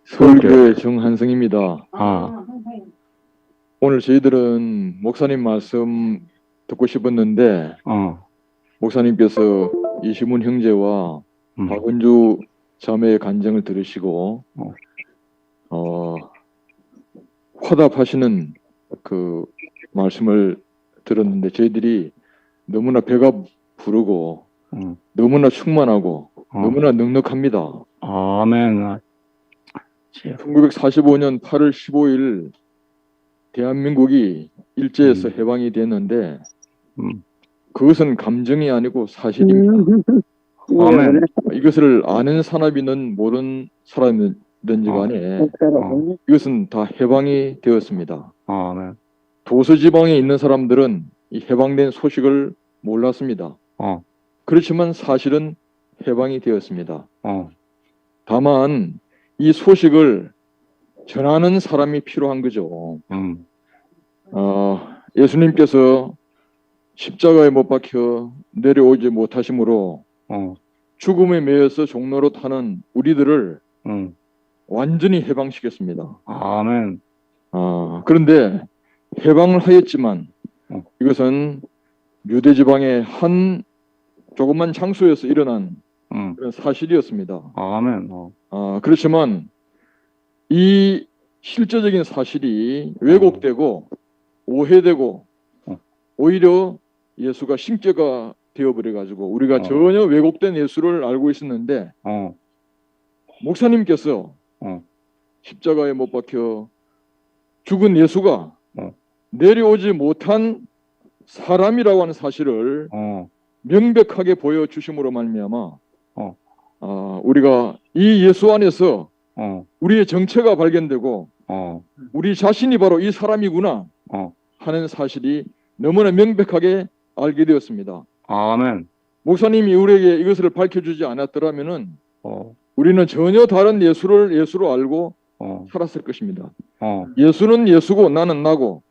서울교회 정한성입니다. 아, 오늘 저희들은 목사님 말씀 듣고 싶었는데 목사님께서 이시문 형제와 박은주 자매의 간증을 들으시고 화답하시는 그 말씀을 들었는데 저희들이 너무나 배가 부르고 너무나 충만하고 너무나 넉넉합니다. 아멘. 1945년 8월 15일 대한민국이 일제에서 해방이 됐는데 그것은 감정이 아니고 사실입니다. 아멘. 이것을 아는 사람이든 모르는 사람이든지 간에 이것은 다 해방이 되었습니다. 아멘. 도서지방에 있는 사람들은 이 해방된 소식을 몰랐습니다. 그렇지만 사실은 해방이 되었습니다. 다만 이 소식을 전하는 사람이 필요한 거죠. 예수님께서 십자가에 못 박혀 내려오지 못하심으로 죽음에 매여서 종로로 타는 우리들을 완전히 해방시켰습니다. 아멘. 그런데 해방을 하였지만 이것은 유대지방의 한 조그만 장소에서 일어난 그런 사실이었습니다. 아멘. 그렇지만 이 실제적인 사실이 왜곡되고 오해되고 오히려 예수가 신격화 되어버려가지고 우리가 전혀 왜곡된 예수를 알고 있었는데 목사님께서 십자가에 못 박혀 죽은 예수가 내려오지 못한 사람이라고 하는 사실을 명백하게 보여주심으로 말미암아 우리가 이 예수 안에서 우리의 정체가 발견되고 우리 자신이 바로 이 사람이구나 하는 사실이 너무나 명백하게 알게 되었습니다. 아멘. 목사님이 우리에게 이것을 밝혀주지 않았더라면은 우리는 전혀 다른 예수로 알고 살았을 것입니다. 예수는 예수고 나는 나고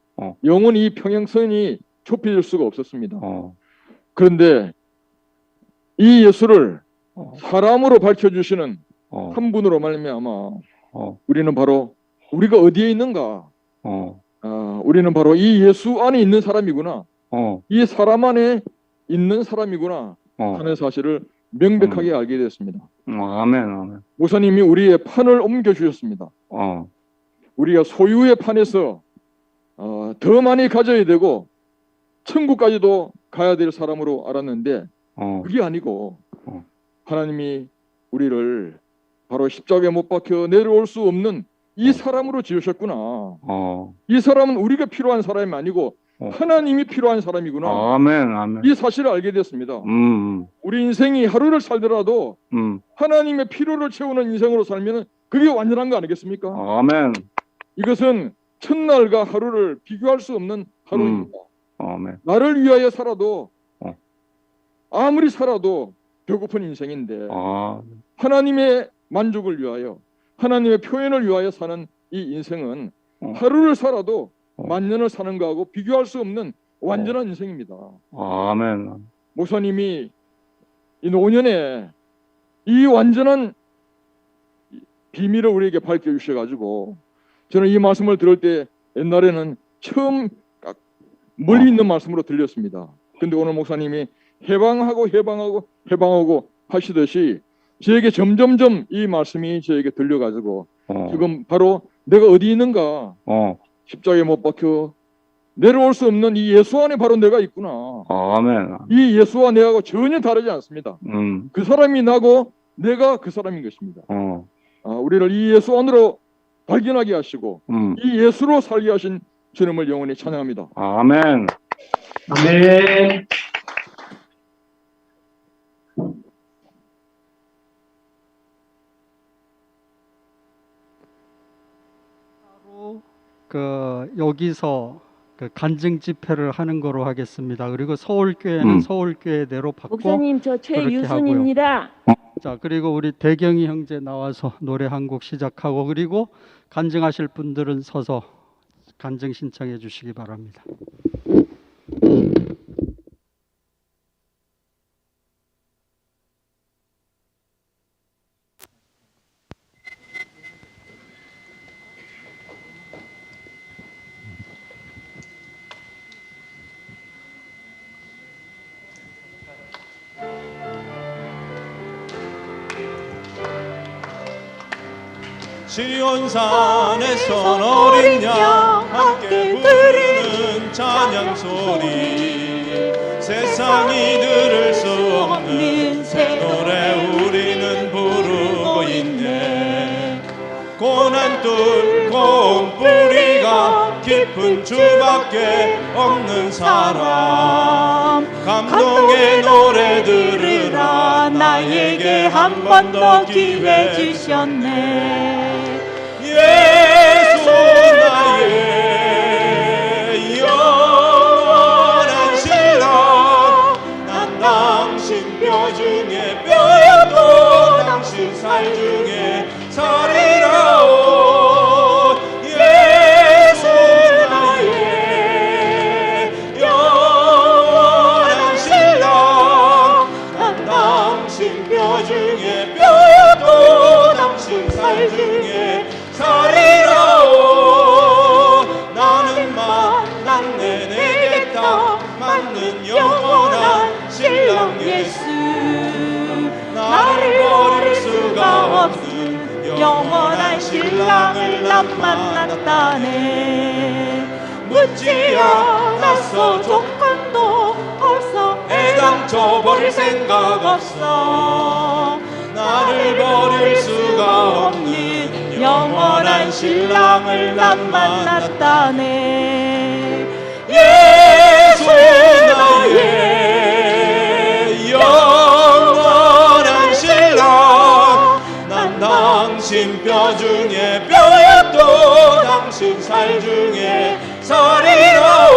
영원히 이 평행선이 좁혀질 수가 없었습니다. 그런데 이 예수를 사람으로 밝혀주시는 한 분으로 말미암아 우리는 바로 우리가 어디에 있는가? 우리는 바로 이 예수 안에 있는 사람이구나. 이 사람 안에 있는 사람이구나 하는 사실을 명백하게 알게 됐습니다. 아멘. 목사님이 우리의 판을 옮겨주셨습니다. 우리가 소유의 판에서 더 많이 가져야 되고 천국까지도 가야 될 사람으로 알았는데 그게 아니고 하나님이 우리를 바로 십자가에 못 박혀 내려올 수 없는 이 사람으로 지으셨구나. 이 사람은 우리가 필요한 사람이 아니고 하나님이 필요한 사람이구나. 아멘. 이 사실을 알게 됐습니다. 우리 인생이 하루를 살더라도 하나님의 필요를 채우는 인생으로 살면 그게 완전한 거 아니겠습니까? 아멘. 이것은 첫날과 하루를 비교할 수 없는 하루입니다. 아멘. 나를 위하여 살아도 아무리 살아도 배고픈 인생인데 하나님의 만족을 위하여 하나님의 표현을 위하여 사는 이 인생은 하루를 살아도 만년을 사는 거하고 비교할 수 없는 완전한 인생입니다. 아멘. 목사님이 이 노년에 이 완전한 비밀을 우리에게 밝혀주셔가지고 저는 이 말씀을 들을 때 옛날에는 처음 멀리 있는 말씀으로 들렸습니다. 근데 오늘 목사님이 해방하고 하시듯이 저에게 점점점 이 말씀이 저에게 들려가지고 지금 바로 내가 어디 있는가 십자가에 못 박혀 내려올 수 없는 이 예수 안에 바로 내가 있구나. 아멘. 이 예수와 내하고 전혀 다르지 않습니다. 그 사람이 나고 내가 그 사람인 것입니다. 우리를 이 예수 안으로 발견하게 하시고 이 예수로 살게 하신 주님을 영원히 찬양합니다. 아멘. 아멘. 여기서 간증 집회를 하는 거로 하겠습니다. 그리고 서울교회는 서울교회대로 받고 목사님, 저 최유순입니다. 자, 그리고 우리 대경이 형제 나와서 노래 한 곡 시작하고 그리고 간증하실 분들은 서서 간증 신청해 주시기 바랍니다. 시온산에선 어린 양 함께 부르는 찬양 소리 세상이 들을 수 없는 새 노래 우리는 부르고 있네. 고난 뚫고 뿌리가 깊은 주밖에 없는 사람 감동의 노래 들으라 나에게 한 번 더 기회 주셨네. 예수 나의 영원한 신랑 난 당신 뼈 중에 뼈였고 당신 살 중에 살이라오. 예수 나의 영원한 신랑 난 당신 뼈 중에 뼈였고 당신 살 중에 살이라오. 나는 만났네 내게 딱 맞는 영원한 신랑 예수 나를 버릴 수가 없는 영원한 신랑을 난 만났다네. 묻지 않았어 조건도 없어 애당초 버릴 생각 없어 나를 버릴 수가 없는 영원한 신랑을 난 만났다네. 예수 나의 영원한 신랑 난 당신 뼈 중에 뼈였고 당신 살 중에 살이라오.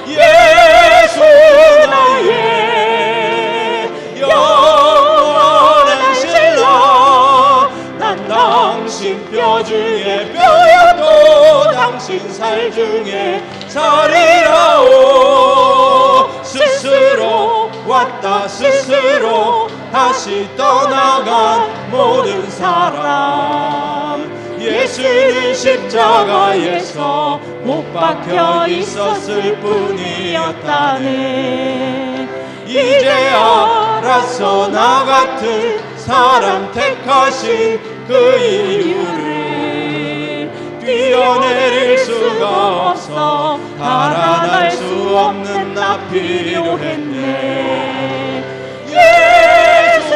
예수 나의 영원한 신랑 난 당신 뼈 중에 뼈였고 당신 살 중에 살이라오. 스스로 왔다 스스로 다시 떠나간 모든 사람 예수는 십자가에서 못 박혀 있었을 뿐이었다네. 이제 알았어 나 같은 사람 택하신 그 이유를 뛰어내릴 수가 없어 달아날 수 없는 나 필요했네. 예수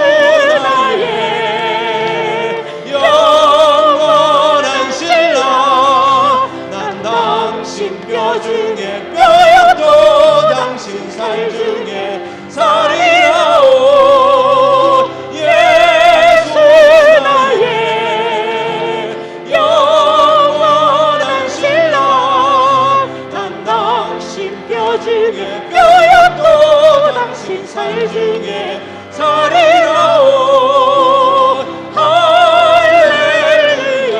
나의 영원한 신랑 난 당신 뼈 중에 뼈였고 당신 살 중에 살이라오. 예수 나의 영원한 신랑 난 당신 뼈 중에 뼈였고 당신 살 중에 살이라오. 할렐루야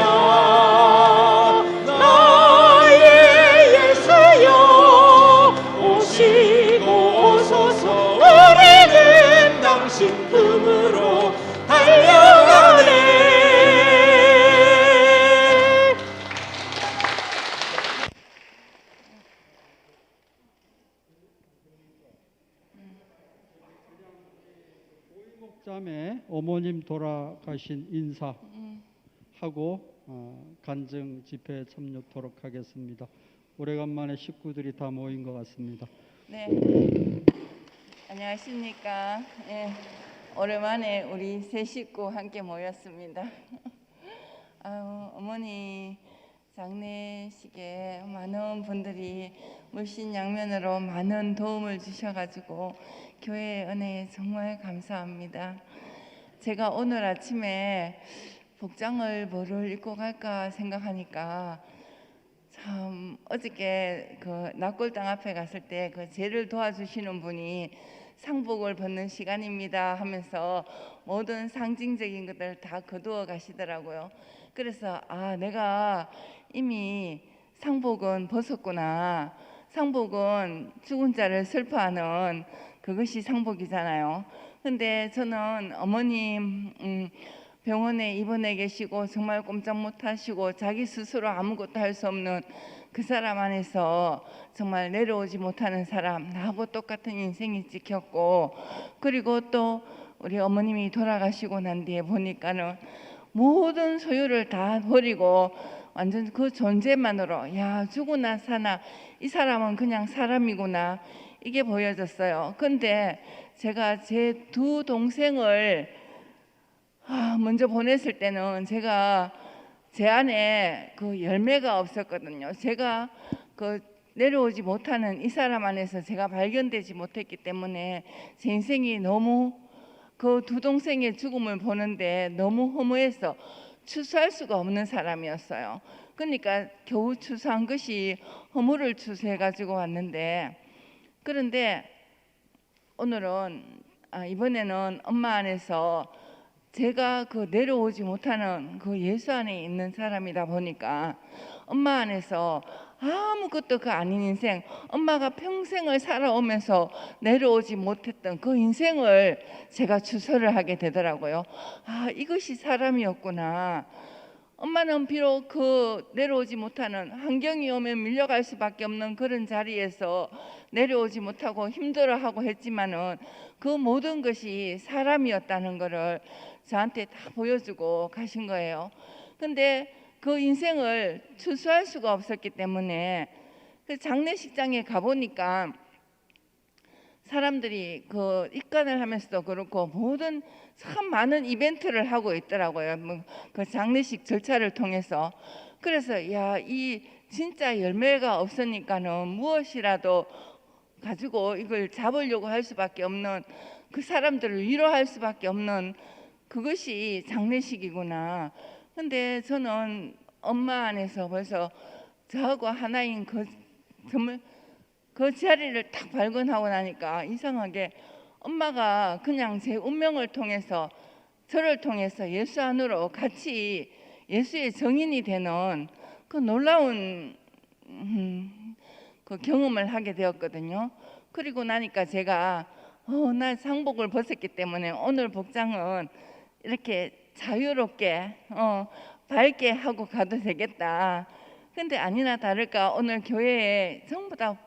나의 예수여 오시고 오소서 우리는 당신 품으로 달려가네. 목자매 어머님 돌아가신 인사하고 간증 집회에 참여토록 하겠습니다. 오래간만에 식구들이 다 모인 것 같습니다. 네, 안녕하십니까. 예, 오랜만에 우리 세 식구 함께 모였습니다. 어머니 장례식에 많은 분들이 물신양면으로 많은 도움을 주셔가지고 교회의 은혜에 정말 감사합니다. 제가 오늘 아침에 복장을 뭐를 입고 갈까 생각하니까 참 어저께 그 낙골당 앞에 갔을 때 그 제를 도와주시는 분이 상복을 벗는 시간입니다 하면서 모든 상징적인 것들 다 거두어 가시더라고요. 그래서 내가 이미 상복은 벗었구나. 상복은 죽은 자를 슬퍼하는 그것이 상복이잖아요. 근데 저는 어머님 병원에 입원해 계시고 정말 꼼짝 못하시고 자기 스스로 아무것도 할 수 없는 그 사람 안에서 정말 내려오지 못하는 사람, 나하고 똑같은 인생이 찍혔고, 그리고 또 우리 어머님이 돌아가시고 난 뒤에 보니까는 모든 소유를 다 버리고 완전 그 존재만으로 야 죽으나 사나 이 사람은 그냥 사람이구나 이게 보여졌어요. 근데 제가 제 두 동생을 먼저 보냈을 때는 제가 제 안에 그 열매가 없었거든요. 제가 그 내려오지 못하는 이 사람 안에서 제가 발견되지 못했기 때문에 제 인생이 너무 그 두 동생의 죽음을 보는데 너무 허무해서 추수할 수가 없는 사람이었어요. 그러니까 겨우 추수한 것이 허물을 추수해 가지고 왔는데, 그런데 오늘은 이번에는 엄마 안에서 제가 그 내려오지 못하는 그 예수 안에 있는 사람이다 보니까 엄마 안에서 아무것도 그 아닌 인생, 엄마가 평생을 살아오면서 내려오지 못했던 그 인생을 제가 추서를 하게 되더라고요. 이것이 사람이었구나. 엄마는 비록 그 내려오지 못하는, 환경이 오면 밀려갈 수밖에 없는 그런 자리에서 내려오지 못하고 힘들어하고 했지만은 그 모든 것이 사람이었다는 것을 저한테 다 보여주고 가신 거예요. 근데 그 인생을 추수할 수가 없었기 때문에 그 장례식장에 가보니까 사람들이 그 입관을 하면서도 그렇고 모든 참 많은 이벤트를 하고 있더라고요. 그 장례식 절차를 통해서. 그래서 야, 이 진짜 열매가 없으니까는 무엇이라도 가지고 이걸 잡으려고 할 수밖에 없는, 그 사람들을 위로할 수밖에 없는 그것이 장례식이구나. 근데 저는 엄마 안에서 벌써 저하고 하나인 정말 그 자리를 딱 발견하고 나니까 이상하게 엄마가 그냥 제 운명을 통해서, 저를 통해서 예수 안으로 같이 예수의 증인이 되는 그 놀라운 그 경험을 하게 되었거든요. 그리고 나니까 제가 나 상복을 벗었기 때문에 오늘 복장은 이렇게 자유롭게 밝게 하고 가도 되겠다. 근데 아니나 다를까 오늘 교회에 전부 다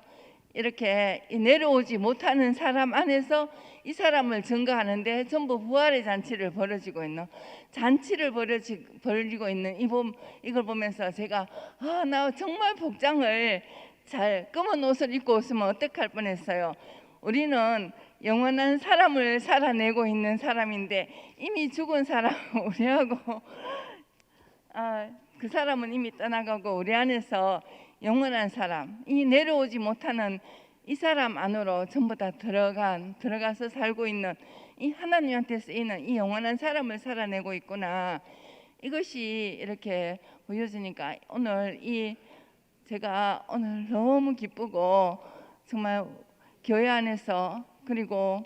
이렇게 내려오지 못하는 사람 안에서 이 사람을 증거하는데 전부 부활의 잔치를 벌이고 있는 이걸 보면서 제가 나 정말 복장을 잘 검은 옷을 입고 있으면 어떡할 뻔했어요. 우리는 영원한 사람을 살아내고 있는 사람인데 이미 죽은 사람 우리하고 그 사람은 이미 떠나가고 우리 안에서 영원한 사람, 이 내려오지 못하는 이 사람 안으로 전부 다 들어가서 살고 있는 이 하나님한테 쓰이는 이 영원한 사람을 살아내고 있구나. 이것이 이렇게 보여지니까 오늘 제가 오늘 너무 기쁘고 정말 교회 안에서 그리고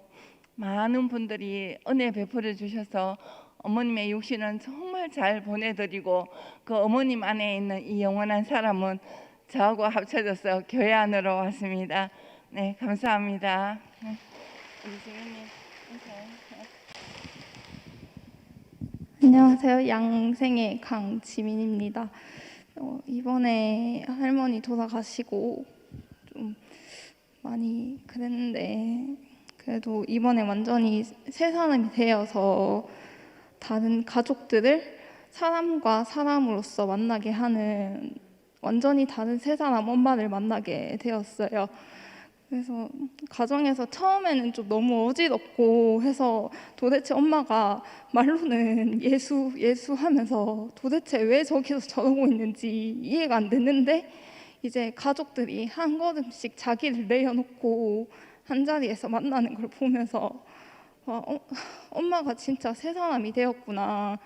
많은 분들이 은혜 베풀어 주셔서 어머님의 육신은 정말 잘 보내드리고 그 어머님 안에 있는 이 영원한 사람은 저하고 합쳐져서 교회 안으로 왔습니다. 네, 감사합니다. 우리 주님님 인사해. 안녕하세요. 양생의 강지민입니다. 이번에 할머니 돌아가시고 좀 많이 그랬는데 그래도 이번에 완전히 새 사람이 되어서 다른 가족들을 사람과 사람으로서 만나게 하는 완전히 다른 새 사람 엄마를 만나게 되었어요. 그래서 가정에서 처음에는 좀 너무 어지럽고 해서 도대체 엄마가 말로는 예수 하면서 도대체 왜 저기서 저러고 있는지 이해가 안 됐는데 이제 가족들이 한 걸음씩 자기를 내려놓고 한 자리에서 만나는 걸 보면서 엄마가 진짜 새 사람이 되었구나.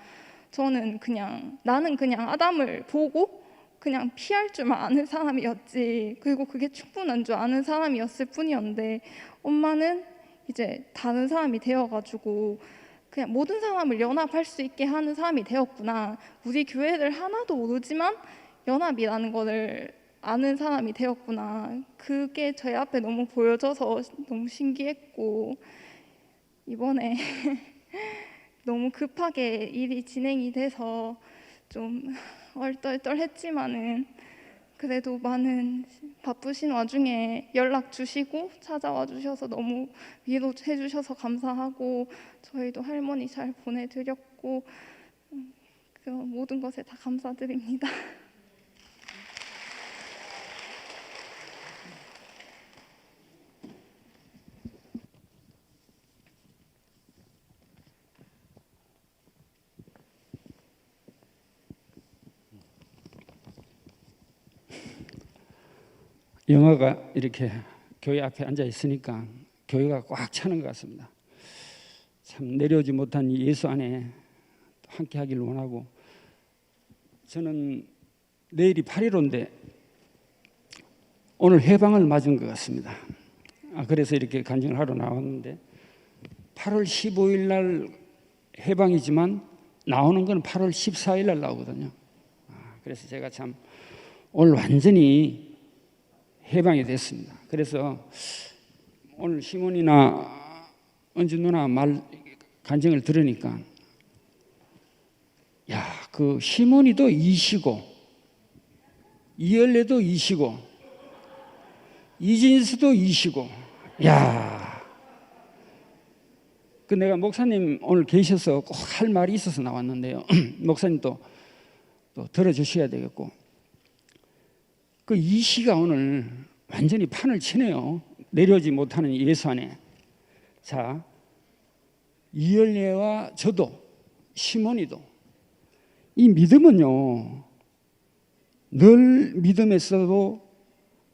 나는 그냥 아담을 보고 그냥 피할 줄만 아는 사람이었지, 그리고 그게 충분한 줄 아는 사람이었을 뿐이었는데 엄마는 이제 다른 사람이 되어가지고 그냥 모든 사람을 연합할 수 있게 하는 사람이 되었구나. 우리 교회를 하나도 모르지만 연합이라는 거를 아는 사람이 되었구나. 그게 저희 앞에 너무 보여져서 너무 신기했고, 이번에 너무 급하게 일이 진행이 돼서 좀 얼떨떨했지만은 그래도 많은 바쁘신 와중에 연락 주시고 찾아와 주셔서 너무 위로해 주셔서 감사하고, 저희도 할머니 잘 보내드렸고 모든 것에 다 감사드립니다. 영화가 이렇게 교회 앞에 앉아 있으니까 교회가 꽉 차는 것 같습니다. 참 내려오지 못한 이 예수 안에 함께 하기를 원하고, 저는 내일이 8.15인데 오늘 해방을 맞은 것 같습니다. 그래서 이렇게 간증을 하러 나왔는데 8월 15일 날 해방이지만 나오는 건 8월 14일 날 나오거든요. 그래서 제가 참 오늘 완전히 해방이 됐습니다. 그래서 오늘 시몬이나 은주 누나 말 간증을 들으니까, 야, 그 시몬이도 이시고 이열레도 이시고 이진수도 이시고, 야, 그 내가 목사님 오늘 계셔서 꼭 할 말이 있어서 나왔는데요. 목사님 또 들어주셔야 되겠고, 그 이시가 오늘 완전히 판을 치네요. 내려오지 못하는 예수 안에. 자, 이열례와 저도 시몬이도 이 믿음은요, 늘 믿음에서도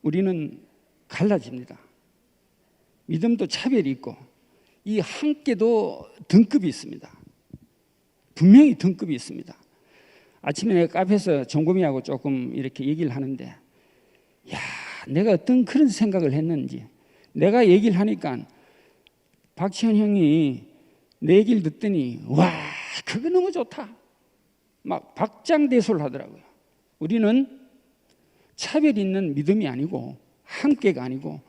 우리는 갈라집니다. 믿음도 차별이 있고 이 함께도 등급이 있습니다. 분명히 등급이 있습니다. 아침에 내가 카페에서 종금이하고 조금 이렇게 얘기를 하는데, 야, 내가 어떤 그런 생각을 했는지, 내가 얘기를 하니까 박지현 형이 내 얘기를 듣더니, 와, 그거 너무 좋다, 막 박장대소를 하더라고요. 우리는 차별 있는 믿음이 아니고 함께가 아니고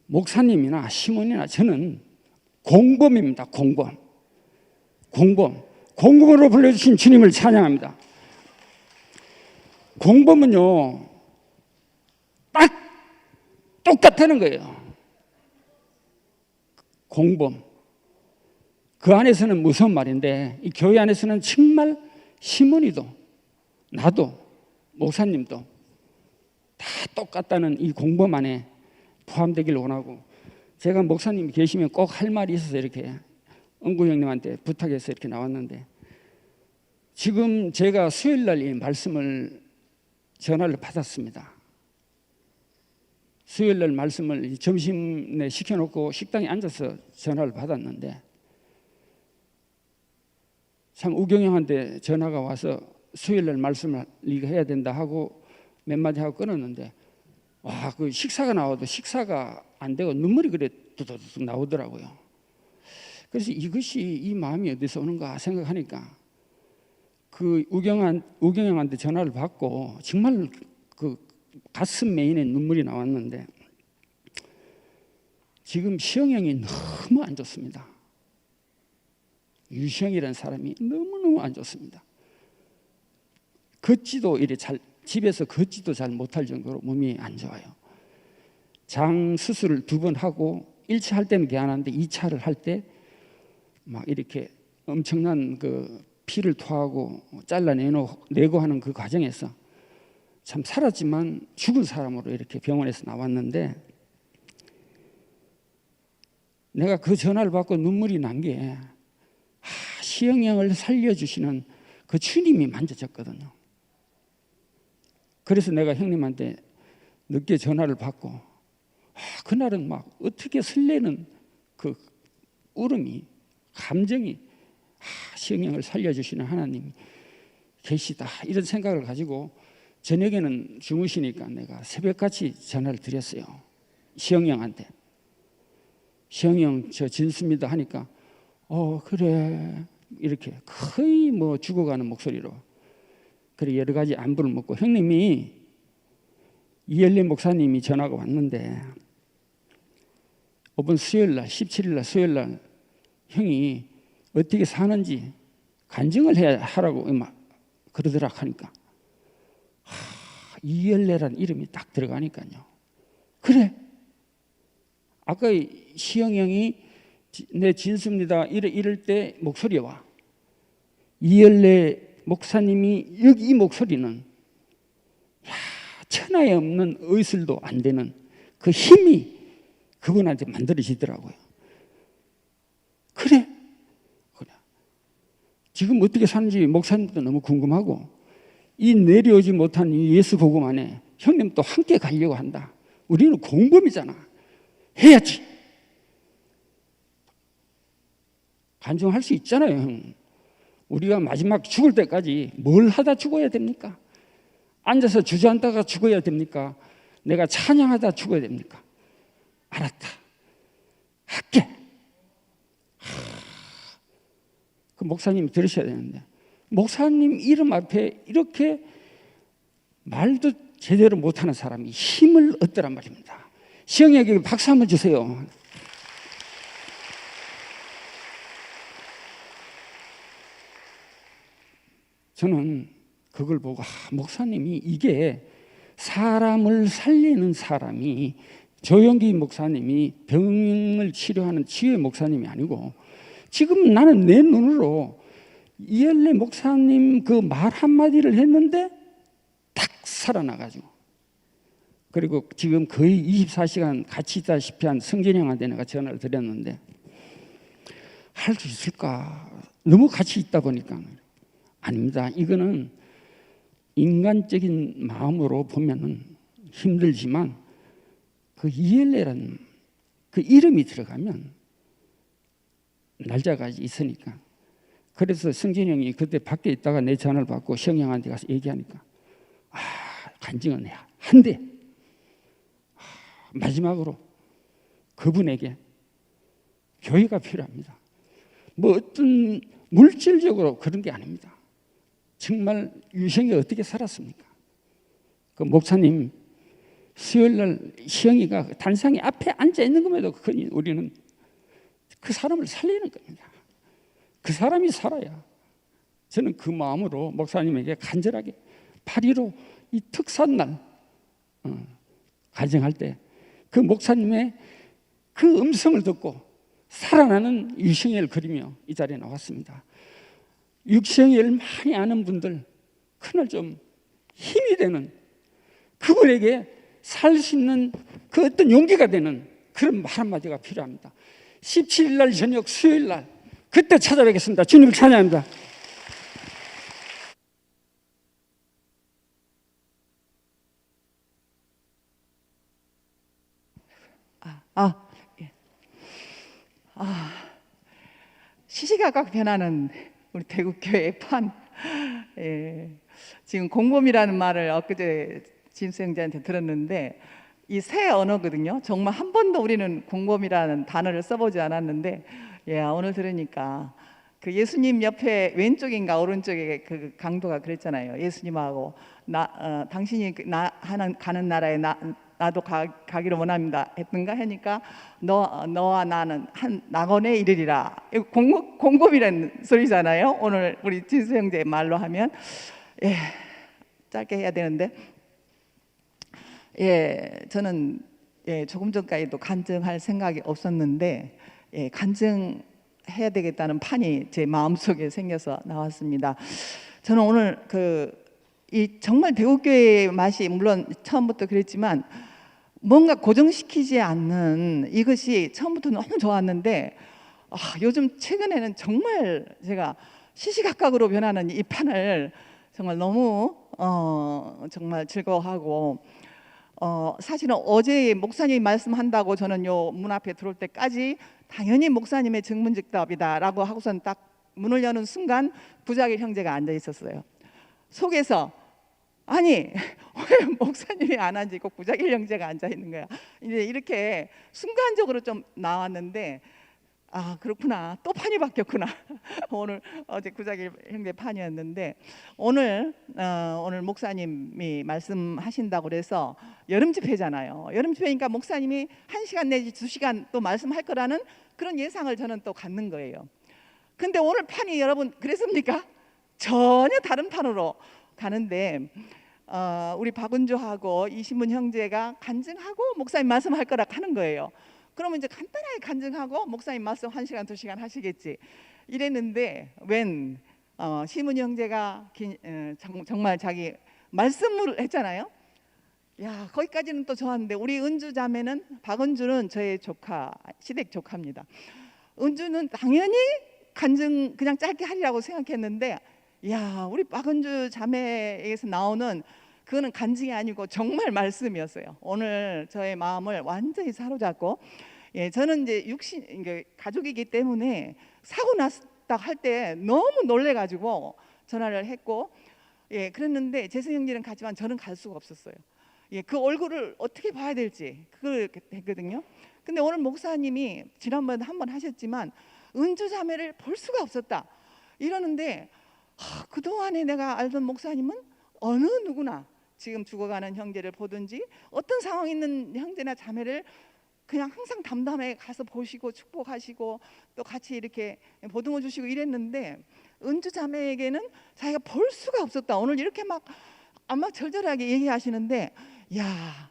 목사님이나 시몬이나 저는 공범입니다. 공범으로 불러주신 주님을 찬양합니다. 공범은요 딱 똑같다는 거예요. 공범. 그 안에서는 무서운 말인데, 이 교회 안에서는 정말 시몬이도 나도 목사님도 다 똑같다는 이 공범 안에 포함되기를 원하고, 제가 목사님이 계시면 꼭 할 말이 있어서 이렇게 은구 형님한테 부탁해서 이렇게 나왔는데, 지금 제가 수요일 날 이 말씀을 전화를 받았습니다. 수요일 날 말씀을 점심에 시켜놓고 식당에 앉아서 전화를 받았는데, 참 우경 형한테 전화가 와서 수요일 날 말씀을 네가 해야 된다 하고 몇 마디 하고 끊었는데, 와, 그 식사가 나와도 식사가 안 되고 눈물이 그래 두두둑 나오더라고요. 그래서 이것이 이 마음이 어디서 오는가 생각하니까, 그 우경 형한테 전화를 받고 정말 그 가슴 메인에 눈물이 나왔는데, 지금 시영 형이 너무 안 좋습니다. 유시영이라는 사람이 너무너무 안 좋습니다. 걷지도 이래 집에서 걷지도 잘 못할 정도로 몸이 안 좋아요. 장 수술을 2번 하고 1차 할 때는 괜찮은데 2차를 할 때 막 이렇게 엄청난 그 피를 토하고 잘라내고 하는 그 과정에서 참 살았지만 죽은 사람으로 이렇게 병원에서 나왔는데, 내가 그 전화를 받고 눈물이 난 게, 시영이 형을 살려주시는 그 주님이 만져졌거든요. 그래서 내가 형님한테 늦게 전화를 받고, 그날은 막 어떻게 설레는 그 울음이, 감정이, 시영이 형을 살려주시는 하나님이 계시다, 이런 생각을 가지고 저녁에는 주무시니까 내가 새벽같이 전화를 드렸어요. 시영이 형한테. 시영이 형, 저 진수입니다 하니까, 그래, 이렇게 거의 뭐 죽어가는 목소리로 그래 여러 가지 안부를 묻고, 형님이 이열린 목사님이 전화가 왔는데 이번 수요일 날 17일 날 수요일 날 형이 어떻게 사는지 간증을 해야 하라고 막 그러더라 하니까, 이열레라는 이름이 딱 들어가니까요. 그래, 아까 시영 형이 내 진수입니다 이럴 때 목소리와 이열레 목사님이 여기 이 목소리는 천하에 없는 의술도 안 되는 그 힘이 그분한테 만들어지더라고요. 그래. 지금 어떻게 사는지 목사님도 너무 궁금하고, 이 내려오지 못한 이 예수 복음 안에 형님도 함께 가려고 한다. 우리는 공범이잖아. 해야지. 간증할 수 있잖아요, 형. 우리가 마지막 죽을 때까지 뭘 하다 죽어야 됩니까? 앉아서 주저앉다가 죽어야 됩니까? 내가 찬양하다 죽어야 됩니까? 알았다. 할게. 그 목사님 들으셔야 되는데, 목사님 이름 앞에 이렇게 말도 제대로 못하는 사람이 힘을 얻더란 말입니다. 시영에게 박수 한번 주세요. 저는 그걸 보고 목사님이 이게 사람을 살리는 사람이, 조영기 목사님이 병을 치료하는 치유의 목사님이 아니고, 지금 나는 내 눈으로 이엘레 목사님 그 말 한마디를 했는데 탁 살아나가지고, 그리고 지금 거의 24시간 같이 있다시피 한 성진이 형한테 내가 전화를 드렸는데, 할 수 있을까? 너무 같이 있다 보니까. 아닙니다. 이거는 인간적인 마음으로 보면은 힘들지만 그 이엘레라는 그 이름이 들어가면 날짜가 있으니까. 그래서 성진이 형이 그때 밖에 있다가 내 전화를 받고 시영 형한테 가서 얘기하니까 간증은 한대. 마지막으로 그분에게 교회가 필요합니다. 뭐 어떤 물질적으로 그런 게 아닙니다. 정말 유생이 어떻게 살았습니까? 그 목사님 수요일날 시영이가 단상에 앞에 앉아 있는 것에도 우리는 그 사람을 살리는 겁니다. 그 사람이 살아야. 저는 그 마음으로 목사님에게 간절하게 8.15 이 특산날 가정할 때 그 목사님의 그 음성을 듣고 살아나는 유생애를 그리며 이 자리에 나왔습니다. 유생애를 많이 아는 분들, 그날 좀 힘이 되는, 그분에게 살 수 있는 그 어떤 용기가 되는 그런 말 한마디가 필요합니다. 17일 날 저녁 수요일 날 그때 찾아뵙겠습니다. 주님을 찬양합니다. 시시각각 변하는 우리 대구교회 판. 지금 공범이라는 말을 엊그제 진수형제한테 들었는데, 이 새 언어거든요. 정말 한 번도 우리는 공범이라는 단어를 써보지 않았는데, 오늘 들으니까 그 예수님 옆에 왼쪽인가 오른쪽에 그 강도가 그랬잖아요. 예수님하고 당신이 가는 나라에 나도 가기를 원합니다 했던가 하니까 너와 나는 한 낙원에 이르리라. 공범이라는 소리잖아요. 오늘 우리 진수 형제 말로 하면 짧게 해야 되는데, 저는 조금 전까지도 간증할 생각이 없었는데 간증해야 되겠다는 판이 제 마음속에 생겨서 나왔습니다. 저는 오늘 이 정말 대구교회의 맛이 물론 처음부터 그랬지만 뭔가 고정시키지 않는 이것이 처음부터 너무 좋았는데, 요즘 최근에는 정말 제가 시시각각으로 변하는 이 판을 정말 너무 정말 즐거워하고, 사실은 어제 목사님이 말씀한다고 저는 요 문 앞에 들어올 때까지 당연히 목사님의 증문즉답이다라고 하고선 딱 문을 여는 순간 구자길 형제가 앉아 있었어요. 속에서 아니 왜 목사님이 안 앉아 있고 구자길 형제가 앉아 있는 거야. 이제 이렇게 순간적으로 좀 나왔는데, 그렇구나, 또 판이 바뀌었구나. 어제 구자길 형제 판이었는데, 오늘 목사님이 말씀하신다고 그래서 여름 집회잖아요. 여름 집회니까 목사님이 1시간 내지 2시간 또 말씀할 거라는 그런 예상을 저는 또 갖는 거예요. 근데 오늘 판이 여러분 그랬습니까? 전혀 다른 판으로 가는데, 우리 박은주하고 이신문 형제가 간증하고 목사님 말씀할 거라 하는 거예요. 그러면 이제 간단하게 간증하고 목사님 말씀 1시간 2시간 하시겠지 이랬는데, 웬 시문 형제가 정말 자기 말씀을 했잖아요. 야, 거기까지는 또 좋았는데 우리 은주 자매는 박은주는 저의 조카, 시댁 조카입니다. 은주는 당연히 간증 그냥 짧게 하리라고 생각했는데, 야, 우리 박은주 자매에게서 나오는 그거는 간증이 아니고 정말 말씀이었어요. 오늘 저의 마음을 완전히 사로잡고, 예, 저는 이제 가족이기 때문에 사고 났다 할 때 너무 놀래가지고 전화를 했고, 예, 그랬는데 재승 형제는 갔지만 저는 갈 수가 없었어요. 예, 그 얼굴을 어떻게 봐야 될지 그걸 했거든요. 근데 오늘 목사님이 지난번에 한번 하셨지만 은주 자매를 볼 수가 없었다 이러는데, 그동안에 내가 알던 목사님은 어느 누구나 지금 죽어가는 형제를 보든지 어떤 상황 있는 형제나 자매를 그냥 항상 담담하게 가서 보시고 축복하시고 또 같이 이렇게 보듬어 주시고 이랬는데, 은주 자매에게는 자기가 볼 수가 없었다. 오늘 이렇게 막 아마 절절하게 얘기하시는데, 야,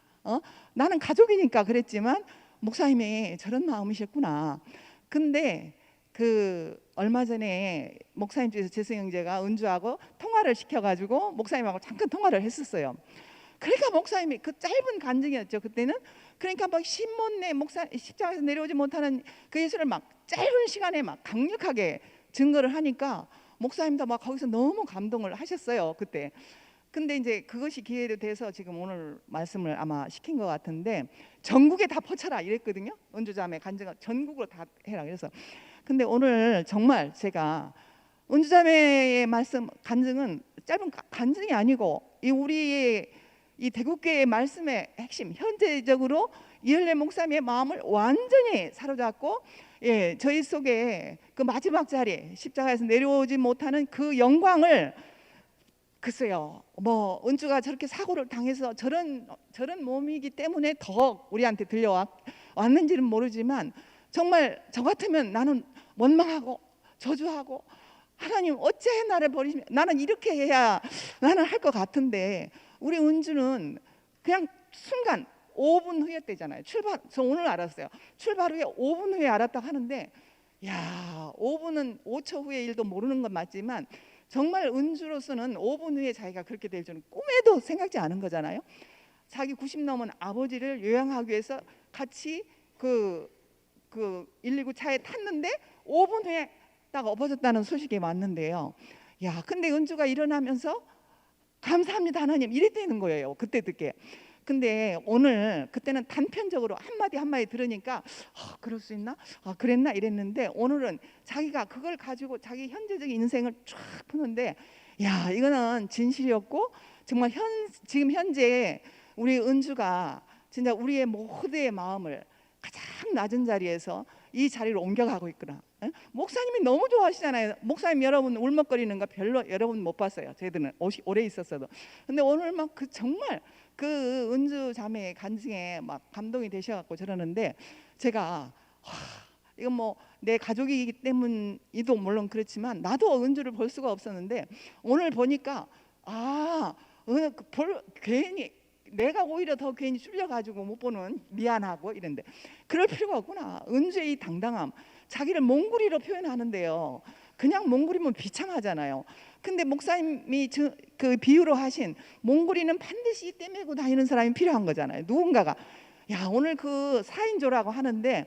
나는 가족이니까 그랬지만 목사님이 저런 마음이셨구나. 근데 그 얼마 전에 목사님 쪽에서 재승 형제가 은주하고 통화를 시켜가지고 목사님하고 잠깐 통화를 했었어요. 그러니까 목사님이 그 짧은 간증이었죠 그때는. 그러니까 막 신문내 십자가에서 내려오지 못하는 그 예수를 막 짧은 시간에 막 강력하게 증거를 하니까 목사님도 막 거기서 너무 감동을 하셨어요 그때. 근데 이제 그것이 기회로 돼서 지금 오늘 말씀을 아마 시킨 것 같은데, 전국에 다 퍼쳐라 이랬거든요. 은주자매 간증을 전국으로 다 해라 그래서. 근데 오늘 정말 제가 은주자매의 말씀 간증은 짧은 간증이 아니고 이 우리의 이 대국교회의 말씀의 핵심, 현재적으로 이ør래 목사님의 마음을 완전히 사로잡고, 예, 저희 속에 그 마지막 자리 십자가에서 내려오지 못하는 그 영광을, 글쎄요, 뭐 은주가 저렇게 사고를 당해서 저런 몸이기 때문에 더 우리한테 들려왔는지는 모르지만 정말 저 같으면 나는 원망하고 저주하고, 하나님 어째 나를 버리시며, 나는 이렇게 해야 나는 할 것 같은데, 우리 은주는 그냥 순간 5분 후에 때잖아요. 저 오늘 알았어요. 출발 후에 5분 후에 알았다고 하는데, 야, 5분은 5초 후의 일도 모르는 건 맞지만 정말 은주로서는 5분 후에 자기가 그렇게 될 줄은 꿈에도 생각지 않은 거잖아요. 자기 90 넘은 아버지를 요양하기 위해서 같이 그 119 차에 탔는데 5분 후에 딱 엎어졌다는 소식이 왔는데요. 야, 근데 은주가 일어나면서 감사합니다 하나님 이랬다는 거예요 그때 듣게. 근데 오늘 그때는 단편적으로 한마디 들으니까 그럴 수 있나? 그랬나? 이랬는데 오늘은 자기가 그걸 가지고 자기 현재적인 인생을 쫙 푸는데, 야, 이거는 진실이었고 정말 지금 현재 우리 은주가 진짜 우리의 모두의 마음을 가장 낮은 자리에서 이 자리로 옮겨가고 있구나. 목사님이 너무 좋아하시잖아요. 목사님 여러분 울먹거리는 거 별로 여러분 못 봤어요. 저희들은 오래 있었어도. 근데 오늘 막 정말 그 은주 자매의 간증에 막 감동이 되셔갖고 저러는데, 제가 이건 뭐 내 가족이기 때문이도 물론 그렇지만 나도 은주를 볼 수가 없었는데 오늘 보니까 괜히 내가 오히려 더 괜히 쫄려가지고 못 보는, 미안하고 이런데 그럴 필요가 없구나. 은주의 이 당당함, 자기를 몽구리로 표현하는데요. 그냥 몽구리면 비참하잖아요. 근데 목사님이 그 비유로 하신 몽구리는 반드시 떼매고 다니는 사람이 필요한 거잖아요. 누군가가, 야, 오늘 그 4인조라고 하는데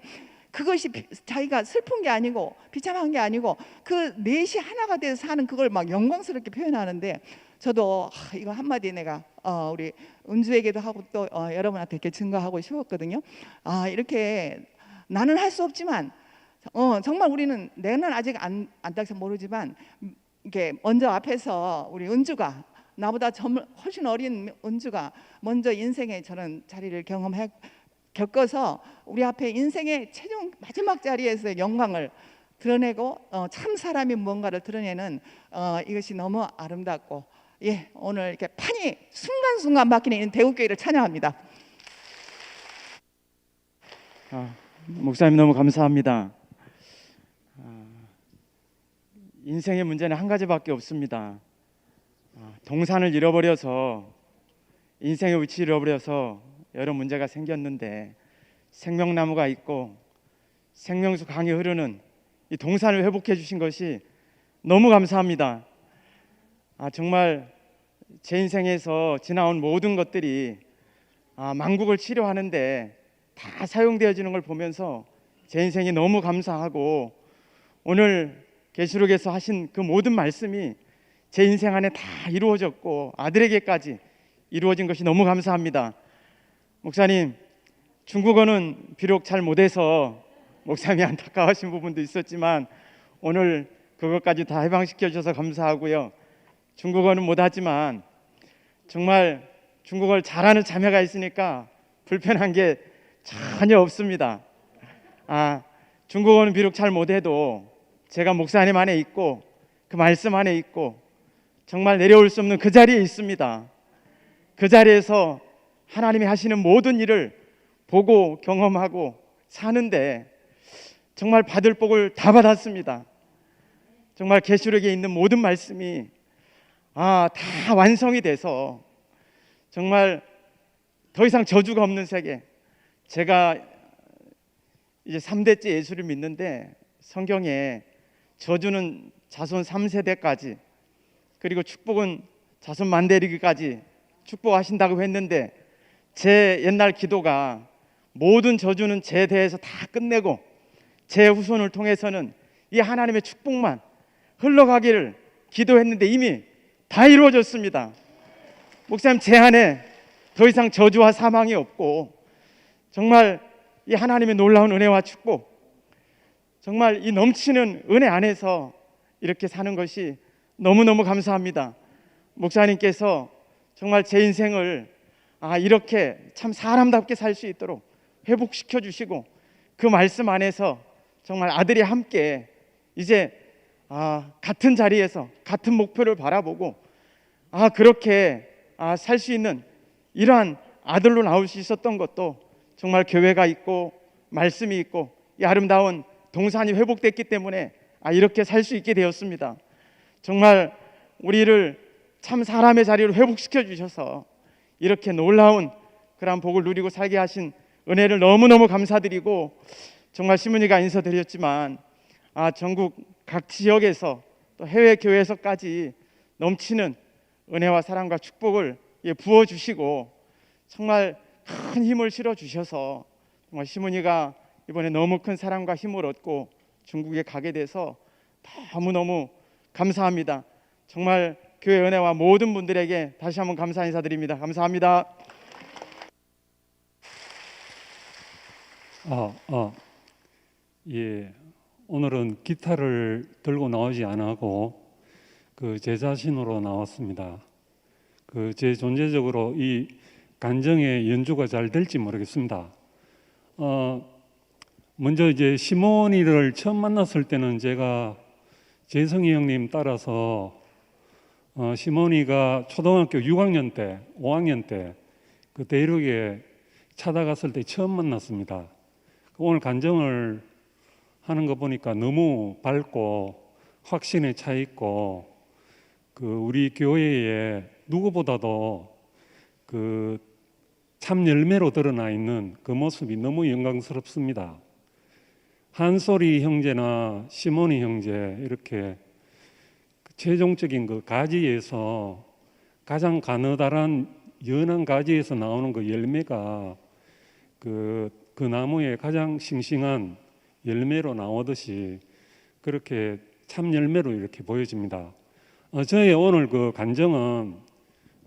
그것이 자기가 슬픈 게 아니고 비참한 게 아니고 그 넷이 하나가 돼서 사는 그걸 막 영광스럽게 표현하는데, 저도 이거 한마디 내가 우리 은주에게도 하고 또 여러분한테 이렇게 증거하고 싶었거든요. 이렇게 나는 할 수 없지만 정말 우리는, 내는 아직 안 닦아서 모르지만 이게 먼저 앞에서 우리 은주가, 나보다 훨씬 어린 은주가 먼저 인생의 저런 자리를 겪어서 우리 앞에 인생의 최종 마지막 자리에서 영광을 드러내고 참 사람이 무언가를 드러내는 이것이 너무 아름답고, 예, 오늘 이렇게 판이 순간순간 바뀌는 대국교회를 찬양합니다. 목사님 너무 감사합니다. 인생의 문제는 한 가지밖에 없습니다. 동산을 잃어버려서, 인생의 위치를 잃어버려서 여러 문제가 생겼는데, 생명나무가 있고 생명수 강이 흐르는 이 동산을 회복해 주신 것이 너무 감사합니다. 정말 제 인생에서 지나온 모든 것들이 만국을 치료하는데 다 사용되어지는 걸 보면서 제 인생이 너무 감사하고, 오늘 계시록에서 하신 그 모든 말씀이 제 인생 안에 다 이루어졌고 아들에게까지 이루어진 것이 너무 감사합니다. 목사님, 중국어는 비록 잘 못해서 목사님이 안타까워하신 부분도 있었지만 오늘 그것까지 다 해방시켜 주셔서 감사하고요. 중국어는 못하지만 정말 중국어를 잘하는 자매가 있으니까 불편한 게 전혀 없습니다. 중국어는 비록 잘 못해도 제가 목사님 안에 있고 그 말씀 안에 있고 정말 내려올 수 없는 그 자리에 있습니다. 그 자리에서 하나님이 하시는 모든 일을 보고 경험하고 사는데 정말 받을 복을 다 받았습니다. 정말 계시록에 있는 모든 말씀이 다 완성이 돼서 정말 더 이상 저주가 없는 세계. 제가 이제 3대째 예수를 믿는데 성경에 저주는 자손 3세대까지 그리고 축복은 자손 만대리기까지 축복하신다고 했는데, 제 옛날 기도가 모든 저주는 제 대에서 다 끝내고 제 후손을 통해서는 이 하나님의 축복만 흘러가기를 기도했는데 이미 다 이루어졌습니다. 목사님, 제 안에 더 이상 저주와 사망이 없고 정말 이 하나님의 놀라운 은혜와 축복, 정말 이 넘치는 은혜 안에서 이렇게 사는 것이 너무너무 감사합니다. 목사님께서 정말 제 인생을 이렇게 참 사람답게 살 수 있도록 회복시켜 주시고 그 말씀 안에서 정말 아들이 함께 이제 같은 자리에서 같은 목표를 바라보고 그렇게 살 수 있는 이러한 아들로 나올 수 있었던 것도 정말 교회가 있고 말씀이 있고 이 아름다운 동산이 회복됐기 때문에 이렇게 살 수 있게 되었습니다. 정말 우리를 참 사람의 자리로 회복시켜 주셔서 이렇게 놀라운 그런 복을 누리고 살게 하신 은혜를 너무너무 감사드리고, 정말 시문이가 인사드렸지만 전국 각 지역에서 또 해외 교회에서까지 넘치는 은혜와 사랑과 축복을 부어주시고 정말 큰 힘을 실어주셔서 정말 시문이가 이번에 너무 큰 사랑과 힘을 얻고 중국에 가게 돼서 너무너무 감사합니다. 정말 교회 은혜와 모든 분들에게 다시 한번 감사 인사드립니다. 감사합니다. 예, 오늘은 기타를 들고 나오지 않고 제 자신으로 나왔습니다. 제 존재적으로 이 간정의 연주가 잘 될지 모르겠습니다. 먼저 이제 시몬이를 처음 만났을 때는 제가 재성이 형님 따라서 시몬이가 초등학교 6학년 때, 5학년 때 그 대륙에 찾아갔을 때 처음 만났습니다. 오늘 간정을 하는 거 보니까 너무 밝고 확신에 차 있고 우리 교회에 누구보다도 참 열매로 드러나 있는 그 모습이 너무 영광스럽습니다. 한솔이 형제나 시몬이 형제 이렇게 최종적인 그 가지에서 가장 가느다란 연한 가지에서 나오는 그 열매가 그 나무에 가장 싱싱한 열매로 나오듯이 그렇게 참 열매로 이렇게 보여집니다. 저의 오늘 그 간정은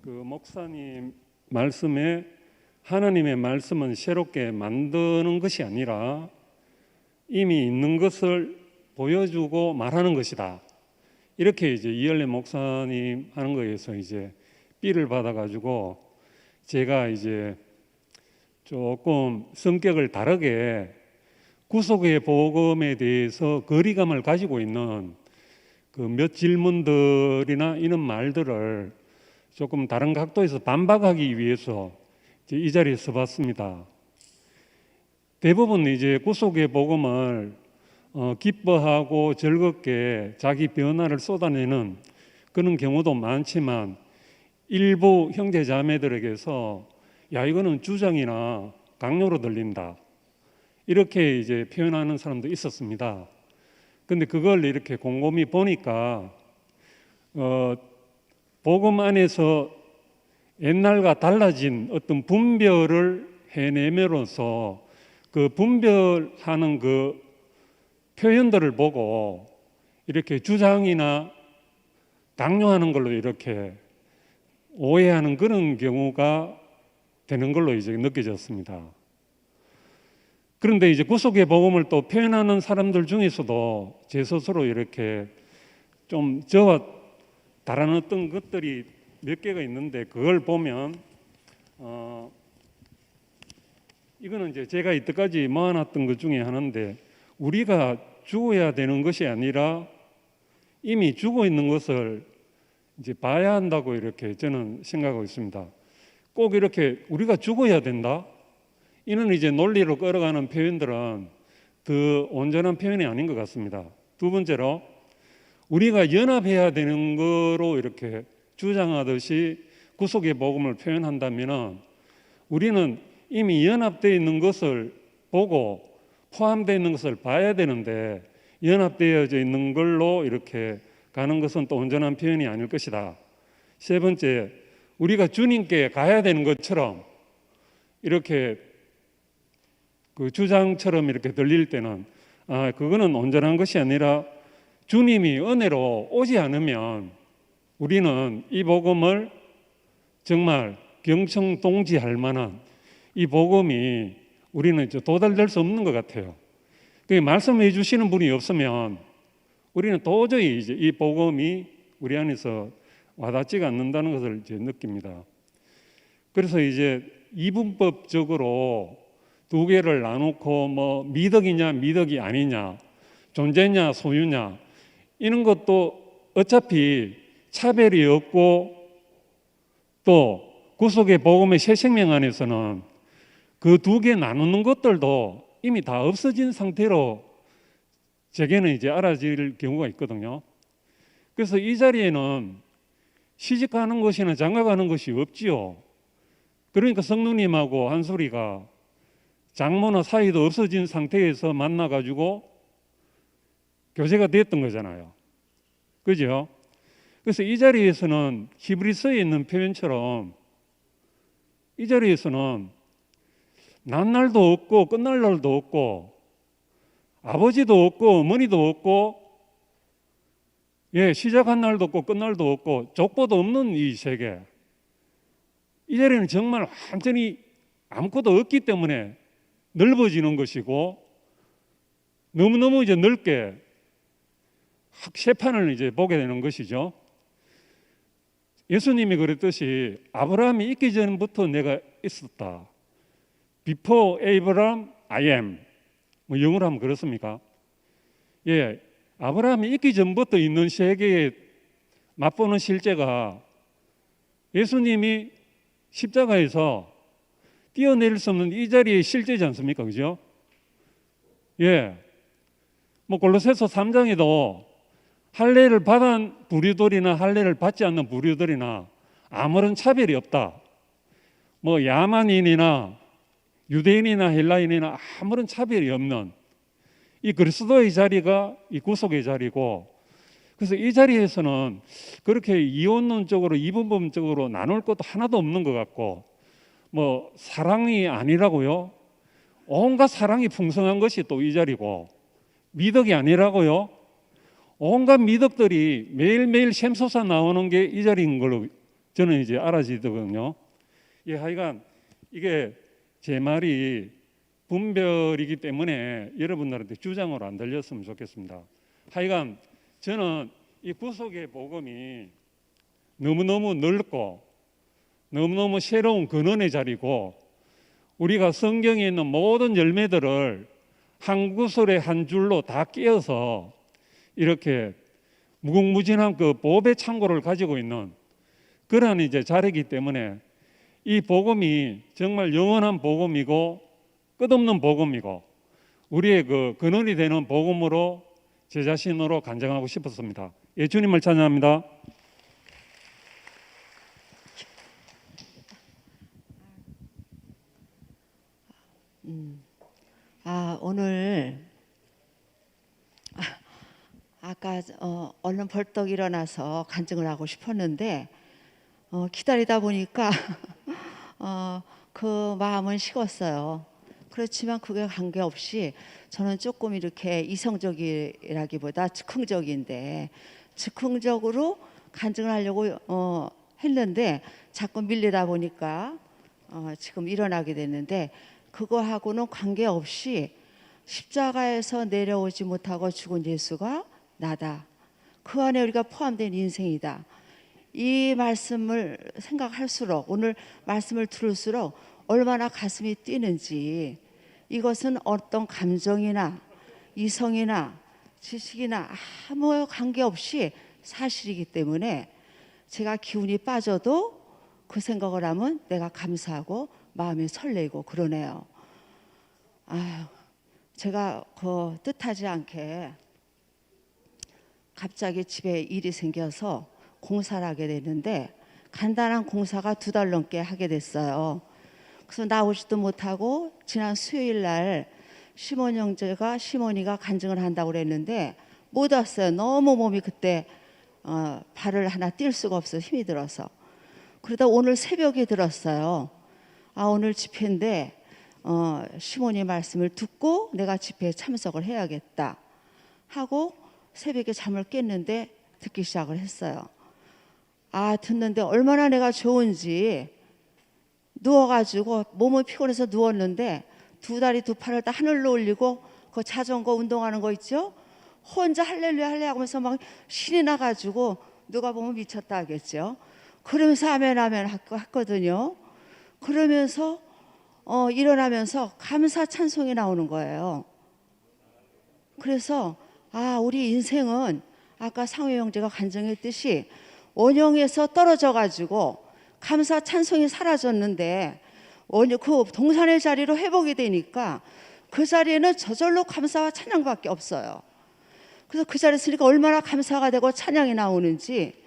목사님 말씀에 하나님의 말씀은 새롭게 만드는 것이 아니라 이미 있는 것을 보여주고 말하는 것이다. 이렇게 이제 이열래 목사님 하는 거에서 이제 삐를 받아가지고 제가 이제 조금 성격을 다르게 구속의 복음에 대해서 거리감을 가지고 있는 몇 질문들이나 이런 말들을 조금 다른 각도에서 반박하기 위해서 이 자리에 서봤습니다. 대부분 이제 구속의 복음을 기뻐하고 즐겁게 자기 변화를 쏟아내는 그런 경우도 많지만 일부 형제 자매들에게서 이거는 주장이나 강요로 들린다 이렇게 이제 표현하는 사람도 있었습니다. 근데 그걸 이렇게 곰곰이 보니까 복음 안에서 옛날과 달라진 어떤 분별을 해내므로써 그 분별하는 그 표현들을 보고 이렇게 주장이나 강요하는 걸로 이렇게 오해하는 그런 경우가 되는 걸로 이제 느껴졌습니다. 그런데 이제 구속의 복음을 또 표현하는 사람들 중에서도 제 스스로 이렇게 좀 저와 다른 어떤 것들이 몇 개가 있는데 그걸 보면 이거는 이제 제가 이때까지 모아놨던 것 중에 하나인데 우리가 죽어야 되는 것이 아니라 이미 죽어 있는 것을 이제 봐야 한다고 이렇게 저는 생각하고 있습니다. 꼭 이렇게 우리가 죽어야 된다? 이는 이제 논리로 끌어가는 표현들은 더 온전한 표현이 아닌 것 같습니다. 두 번째로 우리가 연합해야 되는 거로 이렇게 주장하듯이 구속의 복음을 표현한다면 우리는 이미 연합되어 있는 것을 보고 포함되어 있는 것을 봐야 되는데 연합되어져 있는 걸로 이렇게 가는 것은 또 온전한 표현이 아닐 것이다. 세 번째, 우리가 주님께 가야 되는 것처럼 이렇게 그 주장처럼 이렇게 들릴 때는 그거는 온전한 것이 아니라 주님이 은혜로 오지 않으면 우리는 이 복음을 정말 경청동지할 만한 이 복음이 우리는 이제 도달될 수 없는 것 같아요. 말씀해 주시는 분이 없으면 우리는 도저히 이제 이 복음이 우리 안에서 와닿지가 않는다는 것을 이제 느낍니다. 그래서 이제 이분법적으로 두 개를 나누고 뭐 미덕이냐 미덕이 아니냐, 존재냐 소유냐 이런 것도 어차피 차별이 없고 또 구속의 복음의 새 생명 안에서는 그 두 개 나누는 것들도 이미 다 없어진 상태로 제게는 이제 알아질 경우가 있거든요. 그래서 이 자리에는 시집가는 것이나 장가가는 것이 없지요. 그러니까 성령님하고 한소리가 장모나 사이도 없어진 상태에서 만나가지고 교제가 됐던 거잖아요. 그죠? 그래서 이 자리에서는 히브리서에 있는 표현처럼 이 자리에서는 난 날도 없고 끝날 날도 없고 아버지도 없고 어머니도 없고 시작한 날도 없고 끝날도 없고 족보도 없는 이 세계, 이 자리는 정말 완전히 아무것도 없기 때문에 넓어지는 것이고 너무너무 이제 넓게 세판을 이제 보게 되는 것이죠. 예수님이 그랬듯이 아브라함이 있기 전부터 내가 있었다. Before Abraham, I am. 뭐 영어로 하면 그렇습니까? 아브라함이 있기 전부터 있는 세계에 맛보는 실제가 예수님이 십자가에서 뛰어내릴 수 없는 이 자리의 실제지 않습니까? 그죠? 뭐 골로새서 3장에도 할례를 받은 부류들이나 할례를 받지 않는 부류들이나 아무런 차별이 없다. 뭐 야만인이나 유대인이나 헬라인이나 아무런 차별이 없는 이 그리스도의 자리가 이 구속의 자리고, 그래서 이 자리에서는 그렇게 이원론적으로 이분법적으로 나눌 것도 하나도 없는 것 같고, 뭐 사랑이 아니라고요? 온갖 사랑이 풍성한 것이 또 이 자리고, 미덕이 아니라고요? 온갖 미덕들이 매일매일 샘솟아 나오는 게 이 자리인 걸로 저는 이제 알아지거든요. 하여간 이게 제 말이 분별이기 때문에 여러분들한테 주장으로 안 들렸으면 좋겠습니다. 하여간 저는 이 구속의 복음이 너무너무 넓고 너무너무 새로운 근원의 자리고, 우리가 성경에 있는 모든 열매들을 한 구슬에 한 줄로 다 끼어서 이렇게 무궁무진한 그 보배 창고를 가지고 있는 그러한 이제 자리이기 때문에 이 복음이 정말 영원한 복음이고 끝없는 복음이고 우리의 그 근원이 되는 복음으로 제 자신으로 간증하고 싶었습니다. 주님을 찬양합니다. 오늘 아까 얼른 벌떡 일어나서 간증을 하고 싶었는데 기다리다 보니까 그 마음은 식었어요. 그렇지만 그게 관계없이 저는 조금 이렇게 이성적이라기보다 즉흥적인데 즉흥적으로 간증을 하려고 했는데 자꾸 밀리다 보니까 지금 일어나게 됐는데 그거하고는 관계없이 십자가에서 내려오지 못하고 죽은 예수가 나다. 그 안에 우리가 포함된 인생이다. 이 말씀을 생각할수록 오늘 말씀을 들을수록 얼마나 가슴이 뛰는지 이것은 어떤 감정이나 이성이나 지식이나 아무 관계없이 사실이기 때문에 제가 기운이 빠져도 그 생각을 하면 내가 감사하고 마음이 설레고 그러네요. 아유, 제가 그 뜻하지 않게 갑자기 집에 일이 생겨서 공사를 하게 됐는데 간단한 공사가 2달 넘게 하게 됐어요. 그래서 나오지도 못하고 지난 수요일 날 시몬이가 간증을 한다고 그랬는데 못 왔어요. 너무 몸이 그때 발을 하나 뛸 수가 없어서 힘이 들어서. 그러다 오늘 새벽에 들었어요. 오늘 집회인데 시몬이 말씀을 듣고 내가 집회에 참석을 해야겠다 하고 새벽에 잠을 깼는데 듣기 시작을 했어요. 듣는데 얼마나 내가 좋은지 누워가지고 몸은 피곤해서 누웠는데 2다리 2팔을 다 하늘로 올리고 그 자전거 운동하는 거 있죠? 혼자 할렐루야 할렐루야 하면서 막 신이 나가지고 누가 보면 미쳤다 하겠죠. 그러면서 아멘 아멘 했거든요. 그러면서 일어나면서 감사 찬송이 나오는 거예요. 그래서 우리 인생은 아까 상회 형제가 간증했듯이 원형에서 떨어져 가지고 감사 찬송이 사라졌는데 그 동산의 자리로 회복이 되니까 그 자리에는 저절로 감사와 찬양밖에 없어요. 그래서 그 자리에 있으니까 얼마나 감사가 되고 찬양이 나오는지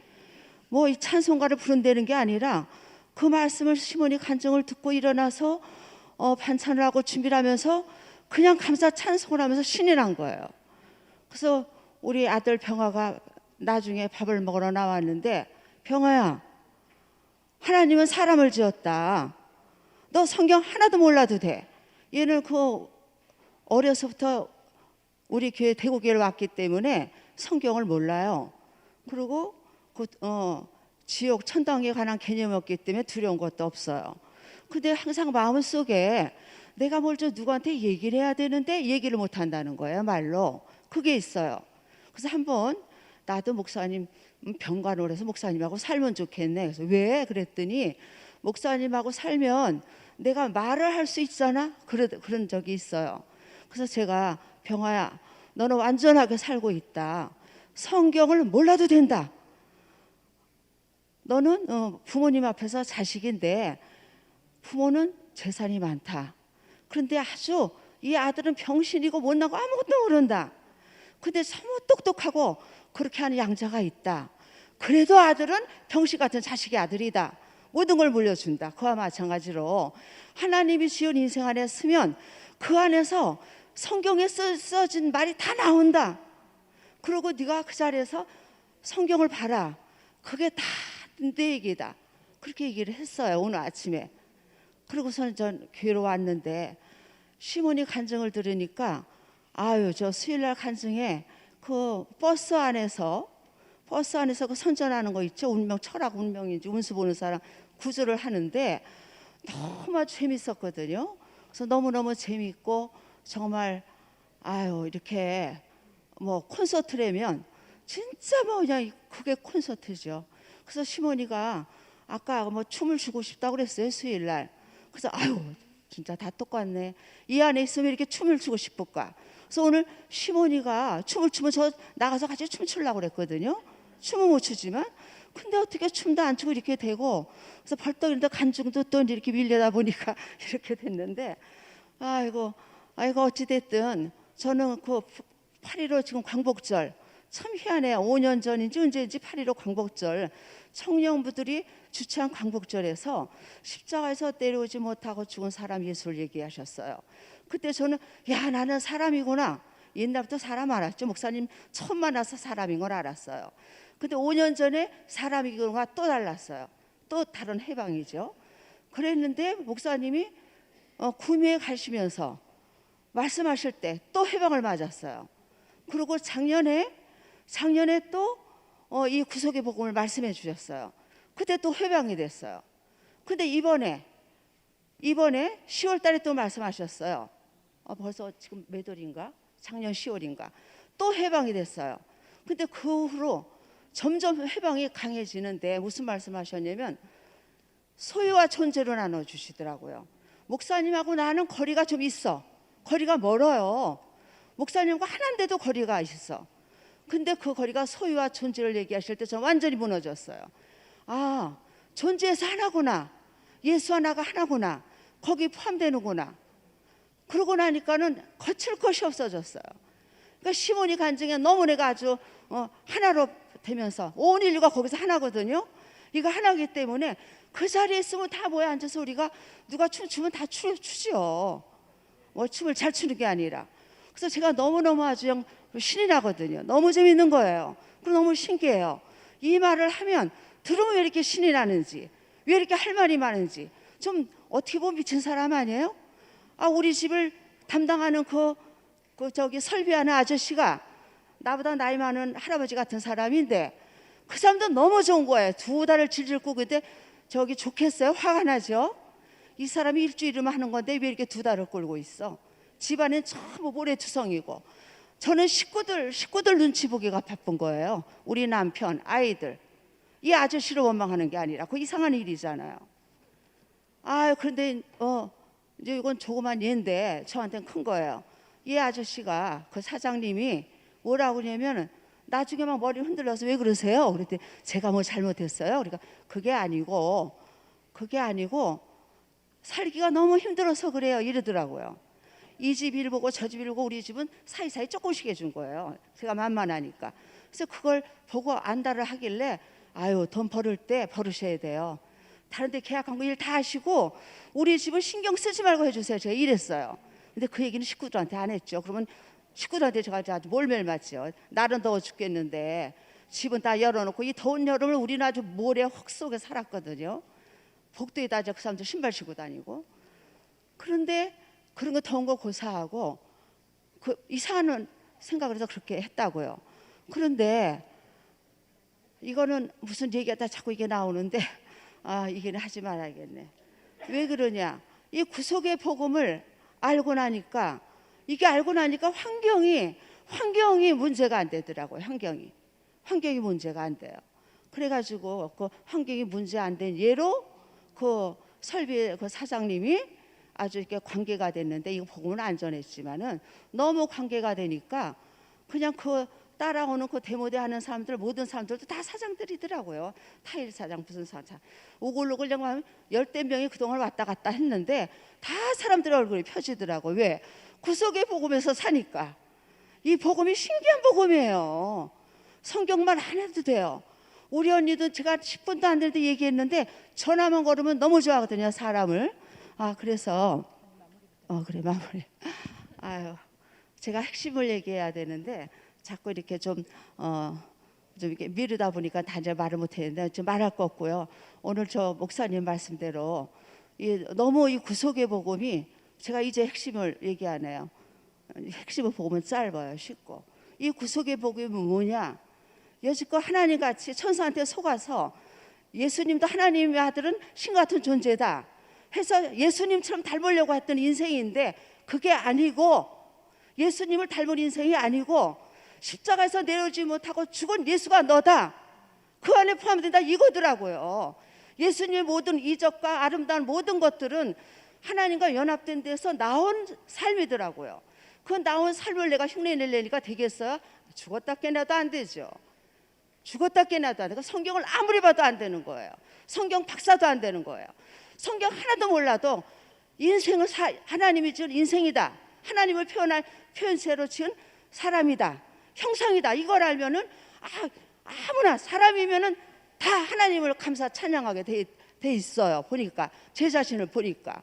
뭐 이 찬송가를 부른다는 게 아니라 그 말씀을 시몬이 간증을 듣고 일어나서 반찬을 하고 준비를 하면서 그냥 감사 찬송을 하면서 신이 난 거예요. 그래서 우리 아들 병아가 나중에 밥을 먹으러 나왔는데 병아야, 하나님은 사람을 지었다. 너 성경 하나도 몰라도 돼. 얘는 그 어려서부터 우리 교회 대구교회를 왔기 때문에 성경을 몰라요. 그리고 지옥 천당에 관한 개념이 없기 때문에 두려운 것도 없어요. 근데 항상 마음속에 내가 뭘 좀 누구한테 얘기를 해야 되는데 얘기를 못 한다는 거예요. 말로. 그게 있어요. 그래서 한번 나도 목사님 병간호라서 목사님하고 살면 좋겠네. 그래서 왜? 그랬더니 목사님하고 살면 내가 말을 할 수 있잖아. 그런 적이 있어요. 그래서 제가 병아야, 너는 완전하게 살고 있다. 성경을 몰라도 된다. 너는 부모님 앞에서 자식인데 부모는 재산이 많다. 그런데 아주 이 아들은 병신이고 못나고 아무것도 모른다. 근데 너무 똑똑하고 그렇게 하는 양자가 있다. 그래도 아들은 병신 같은 자식의 아들이다. 모든 걸 물려준다. 그와 마찬가지로 하나님이 지은 인생 안에 쓰면 그 안에서 성경에 써진 말이 다 나온다. 그리고 네가 그 자리에서 성경을 봐라. 그게 다 내 얘기다. 그렇게 얘기를 했어요. 오늘 아침에. 그리고서는 전 교회로 왔는데 시몬이 간증을 들으니까 저 수요일날 간증에 그 버스 안에서 그 선전하는 거 있죠. 운명, 철학 운명인지 운수 보는 사람 구조를 하는데 너무 재밌었거든요. 그래서 너무너무 재밌고 정말 이렇게 뭐 콘서트라면 진짜 뭐 그냥 그게 콘서트죠. 그래서 시몬이가 아까 뭐 춤을 추고 싶다고 그랬어요. 수요일날. 그래서 진짜 다 똑같네. 이 안에 있으면 이렇게 춤을 추고 싶을까. 그래서 오늘 시몬이가 춤을 추면 저 나가서 같이 춤추려고 그랬거든요. 춤은 못 추지만 근데 어떻게 춤도 안 추고 이렇게 되고 그래서 벌떡 일어나 간증도 또 이렇게 밀려다 보니까 이렇게 됐는데 아이고 어찌됐든 저는 그 8.15 지금 광복절 참 희한해요. 5년 전인지 언제인지 8.15 광복절 청년부들이 주최한 광복절에서 십자가에서 내려오지 못하고 죽은 사람 예수를 얘기하셨어요. 그때 저는 나는 사람이구나 옛날부터 사람 알았죠. 목사님 처음 만나서 사람인 걸 알았어요. 근데 5년 전에 사람인 거가 또 달랐어요. 또 다른 해방이죠. 그랬는데 목사님이 구미에 가시면서 말씀하실 때 또 해방을 맞았어요. 그리고 작년에 또 이 구속의 복음을 말씀해 주셨어요. 그때 또 해방이 됐어요. 근데 이번에 10월 달에 또 말씀하셨어요. 벌써 지금 몇 월인가? 작년 10월인가? 또 해방이 됐어요. 근데 그 후로 점점 해방이 강해지는데 무슨 말씀하셨냐면 소유와 존재로 나눠주시더라고요. 목사님하고 나는 거리가 좀 있어. 거리가 멀어요. 목사님과 하나인데도 거리가 있어. 근데 그 거리가 소유와 존재를 얘기하실 때 저는 완전히 무너졌어요. 아, 존재에서 하나구나. 예수 하나가 하나구나. 거기 포함되는구나. 그러고 나니까는 거칠 것이 없어졌어요. 그러니까 시몬이 간증에 너무 내가 아주 하나로 되면서 온 인류가 거기서 하나거든요. 이거 하나이기 때문에 그 자리에 있으면 다 모여 앉아서 우리가 누가 춤추면 다 추죠. 뭐 춤을 잘 추는 게 아니라. 그래서 제가 너무너무 아주 신이 나거든요. 너무 재밌는 거예요. 그리고 너무 신기해요. 이 말을 하면 들으면 왜 이렇게 신이 나는지, 왜 이렇게 할 말이 많은지. 좀 어떻게 보면 미친 사람 아니에요? 우리 집을 담당하는 그 저기 설비하는 아저씨가 나보다 나이 많은 할아버지 같은 사람인데 그 사람도 너무 좋은 거예요. 2달을 질질 끄고 근데 저기 좋겠어요? 화가 나죠? 이 사람이 일주일이면 하는 건데 왜 이렇게 2달을 끌고 있어? 집안엔 전부 모래투성이고 저는 식구들 눈치 보기가 바쁜 거예요. 우리 남편, 아이들. 이 아저씨를 원망하는 게 아니라 그 이상한 일이잖아요. 그런데 이제 이건 조그만 예인데 저한테는 큰 거예요. 이 아저씨가 그 사장님이 뭐라고 하냐면 나중에 막 머리 흔들려서 왜 그러세요? 그랬더니 제가 뭐 잘못했어요? 그러니까 그게 아니고 살기가 너무 힘들어서 그래요 이러더라고요. 이 집 일 보고 저 집 일 보고 우리 집은 사이사이 조금씩 해준 거예요. 제가 만만하니까. 그래서 그걸 보고 안달을 하길래 돈 벌을 때 벌으셔야 돼요. 다른 데 계약한 거 일 다 하시고 우리 집을 신경 쓰지 말고 해주세요. 제가 이랬어요. 근데 그 얘기는 식구들한테 안 했죠. 그러면 식구들한테 제가 아주 몰매를 맞죠. 날은 더워 죽겠는데 집은 다 열어놓고 이 더운 여름을 우리는 아주 모래 흙 속에 살았거든요. 복도에다 그 사람들 신발 신고 다니고. 그런데 그런 거 더운 거 고사하고 그 이상한 생각을 해서 그렇게 했다고요. 그런데 이거는 무슨 얘기가 다 자꾸 이게 나오는데 이게는 하지 말아야겠네. 왜 그러냐? 이 구속의 복음을 알고 나니까 환경이 문제가 안 되더라고요. 환경이 문제가 안 돼요. 그래가지고 그 환경이 문제 안 된 예로 그 설비 그 사장님이 아주 이렇게 관계가 됐는데 이거 복음은 안 전했지만은 너무 관계가 되니까 그냥 그 따라오는 그 데모대 하는 사람들 모든 사람들도 다 사장들이더라고요. 타일 사장 무슨 사장 오글오글 그냥 10대 명이 그동안 왔다 갔다 했는데 다 사람들 얼굴이 펴지더라고요. 왜? 구속의 복음에서 사니까. 이 복음이 신기한 복음이에요. 성경만 안 해도 돼요. 우리 언니도 제가 10분도 안 될 때 얘기했는데 전화만 걸으면 너무 좋아하거든요. 사람을. 그래서 그래 마무리. 제가 핵심을 얘기해야 되는데 자꾸 이렇게 좀 이렇게 미루다 보니까 다 이제 말을 못했는데 좀 말할 거 없고요. 오늘 저 목사님 말씀대로 너무 이 구속의 복음이 제가 이제 핵심을 얘기하네요. 핵심의 복음은 짧아요, 쉽고. 이 구속의 복음이 뭐냐? 여지껏 하나님 같이 천사한테 속아서 예수님도 하나님의 아들은 신 같은 존재다 해서 예수님처럼 닮으려고 했던 인생인데 그게 아니고 예수님을 닮은 인생이 아니고 십자가에서 내려오지 못하고 죽은 예수가 너다. 그 안에 포함된다 이거더라고요. 예수님의 모든 이적과 아름다운 모든 것들은 하나님과 연합된 데서 나온 삶이더라고요. 그 나온 삶을 내가 흉내내려니까 되겠어요? 죽었다 깨나도 안 되죠. 죽었다 깨나도 안 되고 성경을 아무리 봐도 안 되는 거예요. 성경 박사도 안 되는 거예요. 성경 하나도 몰라도 인생을 하나님이 지은 인생이다. 하나님을 표현체로 지은 사람이다. 형상이다. 이걸 알면은 아무나 사람이면은 다 하나님을 감사 찬양하게 돼 있어요. 보니까 제 자신을 보니까.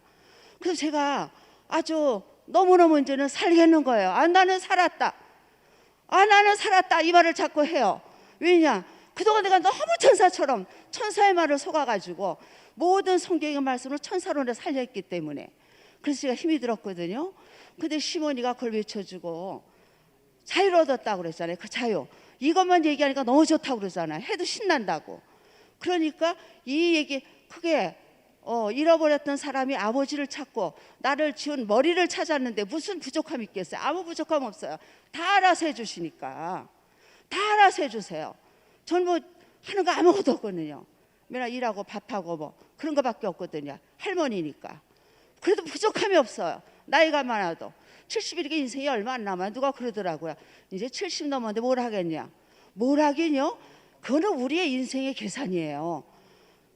그래서 제가 아주 너무너무 이제는 살겠는 거예요. 나는 살았다. 아, 나는 살았다 이 말을 자꾸 해요. 왜냐? 그동안 내가 너무 천사처럼 천사의 말을 속아가지고 모든 성경의 말씀을 천사론에 살려있기 때문에 그래서 제가 힘이 들었거든요. 근데 시몬이가 그걸 외쳐주고 자유를 얻었다고 그랬잖아요. 그 자유 이것만 얘기하니까 너무 좋다고 그러잖아요. 해도 신난다고. 그러니까 이 얘기 크게 잃어버렸던 사람이 아버지를 찾고 나를 지은 머리를 찾았는데 무슨 부족함이 있겠어요? 아무 부족함 없어요. 다 알아서 해주시니까 다 알아서 해주세요. 전 뭐 하는 거 아무것도 없거든요. 맨날 일하고 밥하고 뭐 그런 거밖에 없거든요. 할머니니까. 그래도 부족함이 없어요. 나이가 많아도 70이니까 인생이 얼마 안 남아. 누가 그러더라고요. 이제 70 넘었는데 뭘 하겠냐. 뭘 하긴요. 그거는 우리의 인생의 계산이에요.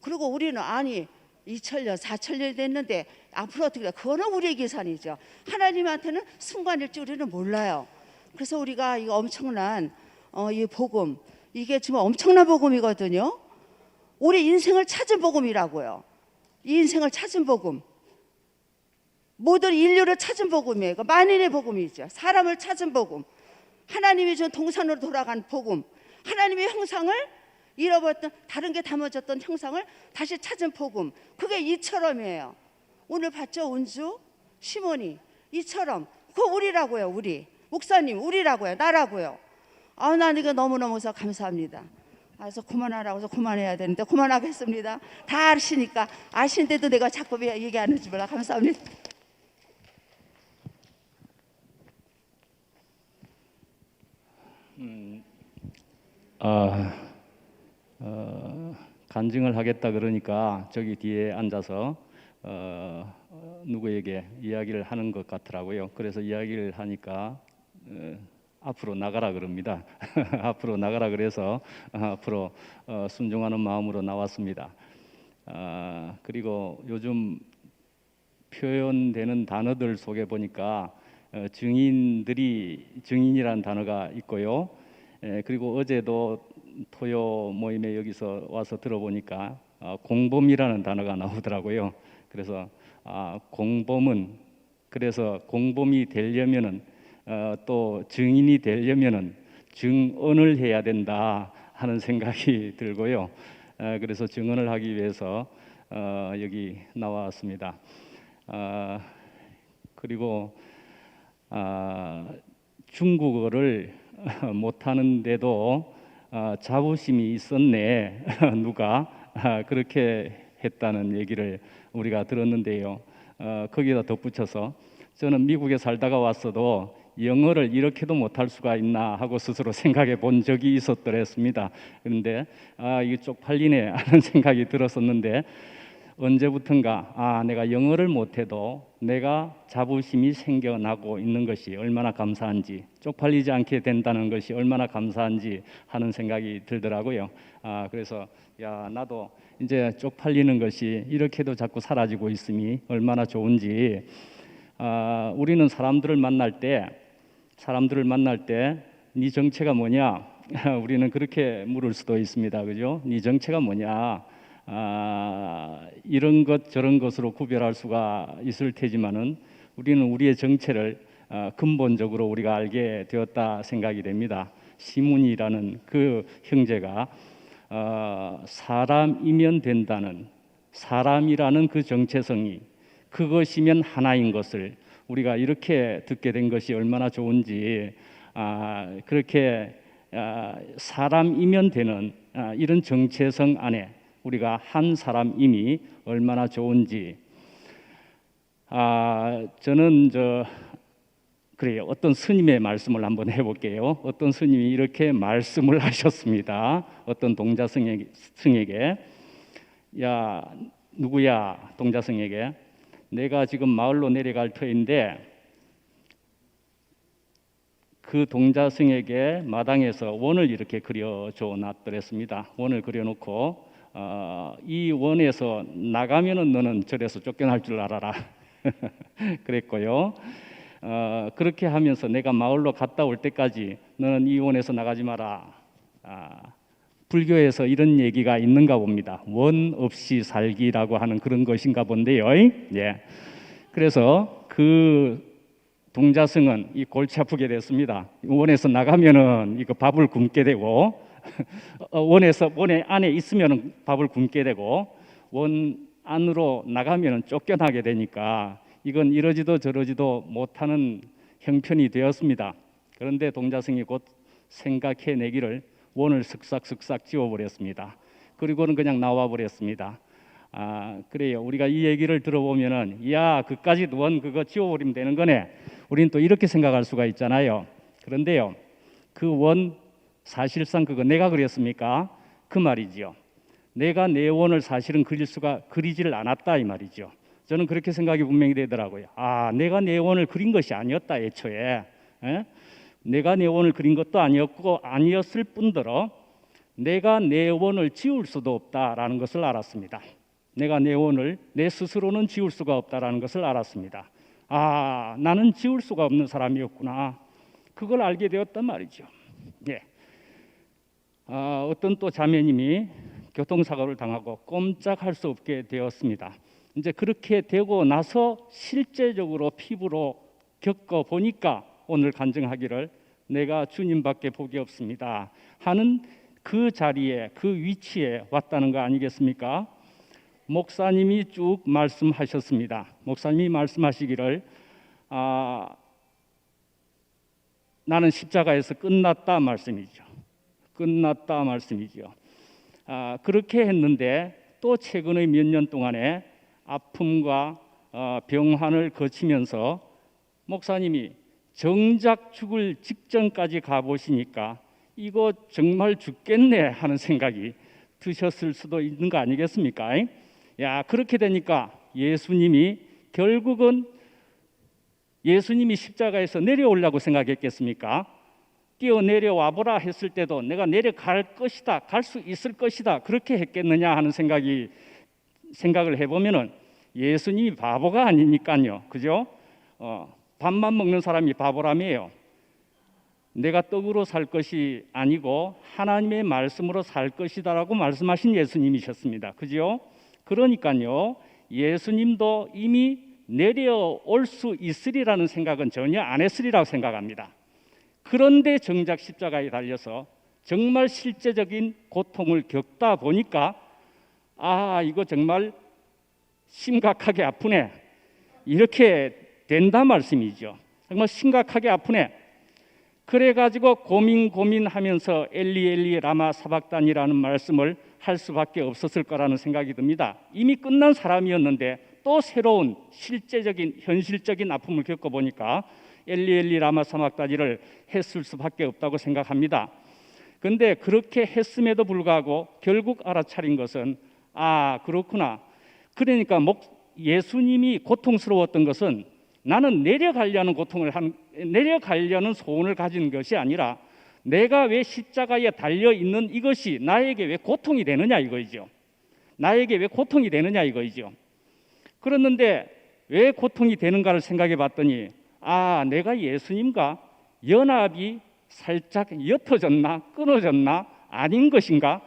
그리고 우리는 아니 2000년 4000년 됐는데 앞으로 어떻게 돼. 그거는 우리의 계산이죠. 하나님한테는 순간일지 우리는 몰라요. 그래서 우리가 이 엄청난 이 복음 이게 지금 엄청난 복음이거든요. 우리 인생을 찾은 복음이라고요. 이 인생을 찾은 복음. 모든 인류를 찾은 복음이에요. 만인의 복음이죠. 사람을 찾은 복음. 하나님이 준 동산으로 돌아간 복음. 하나님의 형상을 잃어버렸던 다른 게 담아졌던 형상을 다시 찾은 복음. 그게 이처럼이에요. 오늘 봤죠? 은주, 시몬이 이처럼. 그거 우리라고요. 우리 목사님 우리라고요. 나라고요. 아, 난 이거 너무너무서 감사합니다. 그래서 그만하라고 해서 그만해야 되는데 그만하겠습니다. 다 아시니까 아시는데도 내가 자꾸 왜 얘기하는지 몰라. 감사합니다. 간증을 하겠다 그러니까 저기 뒤에 앉아서 누구에게 이야기를 하는 것 같더라고요. 그래서 이야기를 하니까 앞으로 나가라 그럽니다. 앞으로 나가라 그래서 앞으로 순종하는 마음으로 나왔습니다. 그리고 요즘 표현되는 단어들 속에 보니까 증인이라는 단어가 있고요. 그리고 어제도 토요 모임에 여기서 와서 들어보니까 공범이라는 단어가 나오더라고요. 그래서 공범은 그래서 공범이 되려면은 또 증인이 되려면은 증언을 해야 된다 하는 생각이 들고요. 그래서 증언을 하기 위해서 여기 나왔습니다. 그리고 중국어를 못하는데도 자부심이 있었네. 누가 그렇게 했다는 얘기를 우리가 들었는데요. 거기다 덧붙여서 저는 미국에 살다가 왔어도 영어를 이렇게도 못할 수가 있나 하고 스스로 생각해 본 적이 있었더랬습니다. 그런데 이게 쪽팔리네 하는 생각이 들었었는데 언제부턴가 내가 영어를 못해도 내가 자부심이 생겨나고 있는 것이 얼마나 감사한지, 쪽팔리지 않게 된다는 것이 얼마나 감사한지 하는 생각이 들더라고요. 그래서 나도 이제 쪽팔리는 것이 이렇게도 자꾸 사라지고 있음이 얼마나 좋은지. 우리는 사람들을 만날 때 네 정체가 뭐냐? 우리는 그렇게 물을 수도 있습니다. 그죠? 네 정체가 뭐냐? 이런 것 저런 것으로 구별할 수가 있을 테지만은 우리는 우리의 정체를 근본적으로 우리가 알게 되었다 생각이 됩니다. 시몬이라는 그 형제가 사람이면 된다는 사람이라는 그 정체성이 그것이면 하나인 것을 우리가 이렇게 듣게 된 것이 얼마나 좋은지, 그렇게 사람이면 되는 이런 정체성 안에 우리가 한 사람임이 얼마나 좋은지. 저는 그래요. 어떤 스님의 말씀을 한번 해볼게요. 어떤 스님이 이렇게 말씀을 하셨습니다. 어떤 동자승에게, 야 누구야? 동자승에게 내가 지금 마을로 내려갈 터인데, 그 동자승에게 마당에서 원을 이렇게 그려줘 놨더랬습니다. 원을 그려놓고 이 원에서 나가면은 너는 절에서 쫓겨날 줄 알아라 그랬고요. 그렇게 하면서 내가 마을로 갔다 올 때까지 너는 이 원에서 나가지 마라. 불교에서 이런 얘기가 있는가 봅니다. 원 없이 살기라고 하는 그런 것인가 본데요. 예. 그래서 그 동자승은 이 골치 아프게 됐습니다. 원에서 나가면은 이거 밥을 굶게 되고 원에서 원에 안에 있으면은 밥을 굶게 되고 원 안으로 나가면은 쫓겨나게 되니까 이건 이러지도 저러지도 못하는 형편이 되었습니다. 그런데 동자승이 곧 생각해내기를 원을 슥싹슥싹 지워버렸습니다. 그리고는 그냥 나와버렸습니다. 그래요. 우리가 이 얘기를 들어보면은 야 그까지 원 그거 지워버리면 되는 거네. 우리는 또 이렇게 생각할 수가 있잖아요. 그런데요, 그 원 사실상 그거 내가 그렸습니까? 그 말이지요. 내가 내 원을 사실은 그리지를 않았다 이 말이죠. 저는 그렇게 생각이 분명히 되더라고요. 내가 내 원을 그린 것이 아니었다 애초에. 내가 내 원을 그린 것도 아니었을 뿐더러 내가 내 원을 지울 수도 없다라는 것을 알았습니다. 내가 내 원을 내 스스로는 지울 수가 없다라는 것을 알았습니다. 나는 지울 수가 없는 사람이었구나. 그걸 알게 되었단 말이죠. 예. 어떤 또 자매님이 교통사고를 당하고 꼼짝할 수 없게 되었습니다. 이제 그렇게 되고 나서 실제적으로 피부로 겪어 보니까 오늘 간증하기를 내가 주님밖에 복이 없습니다 하는 그 자리에 그 위치에 왔다는 거 아니겠습니까? 목사님이 쭉 말씀하셨습니다. 목사님이 말씀하시기를 나는 십자가에서 끝났다 말씀이죠. 끝났다 말씀이죠. 그렇게 했는데 또 최근의 몇 년 동안에 아픔과 병환을 거치면서 목사님이 정작 죽을 직전까지 가보시니까 이거 정말 죽겠네 하는 생각이 드셨을 수도 있는 거 아니겠습니까? 그렇게 되니까 결국은 예수님이 십자가에서 내려오려고 생각했겠습니까? 뛰어내려와 보라 했을 때도 내가 내려갈 것이다, 갈 수 있을 것이다 그렇게 했겠느냐 하는 생각을 해보면은 예수님이 바보가 아니니까요, 그죠? 밥만 먹는 사람이 바보라며요. 내가 떡으로 살 것이 아니고 하나님의 말씀으로 살 것이다라고 말씀하신 예수님이셨습니다, 그죠? 그러니까요, 예수님도 이미 내려올 수 있으리라는 생각은 전혀 안 했으리라고 생각합니다. 그런데 정작 십자가에 달려서 정말 실제적인 고통을 겪다 보니까 이거 정말 심각하게 아프네 이렇게 된다 말씀이죠. 정말 심각하게 아프네. 그래가지고 고민하면서 엘리 엘리 라마 사박단이라는 말씀을 할 수밖에 없었을 거라는 생각이 듭니다. 이미 끝난 사람이었는데 또 새로운 실제적인 현실적인 아픔을 겪어보니까 엘리 엘리 라마 사박단이를 했을 수밖에 없다고 생각합니다. 그런데 그렇게 했음에도 불구하고 결국 알아차린 것은 그렇구나. 그러니까 예수님이 고통스러웠던 것은 나는 내려가려는 소원을 가진 것이 아니라 내가 왜 십자가에 달려 있는 이것이 나에게 왜 고통이 되느냐 이거이죠. 나에게 왜 고통이 되느냐 이거이죠. 그랬는데 왜 고통이 되는가를 생각해 봤더니 내가 예수님과 연합이 살짝 옅어졌나 끊어졌나 아닌 것인가.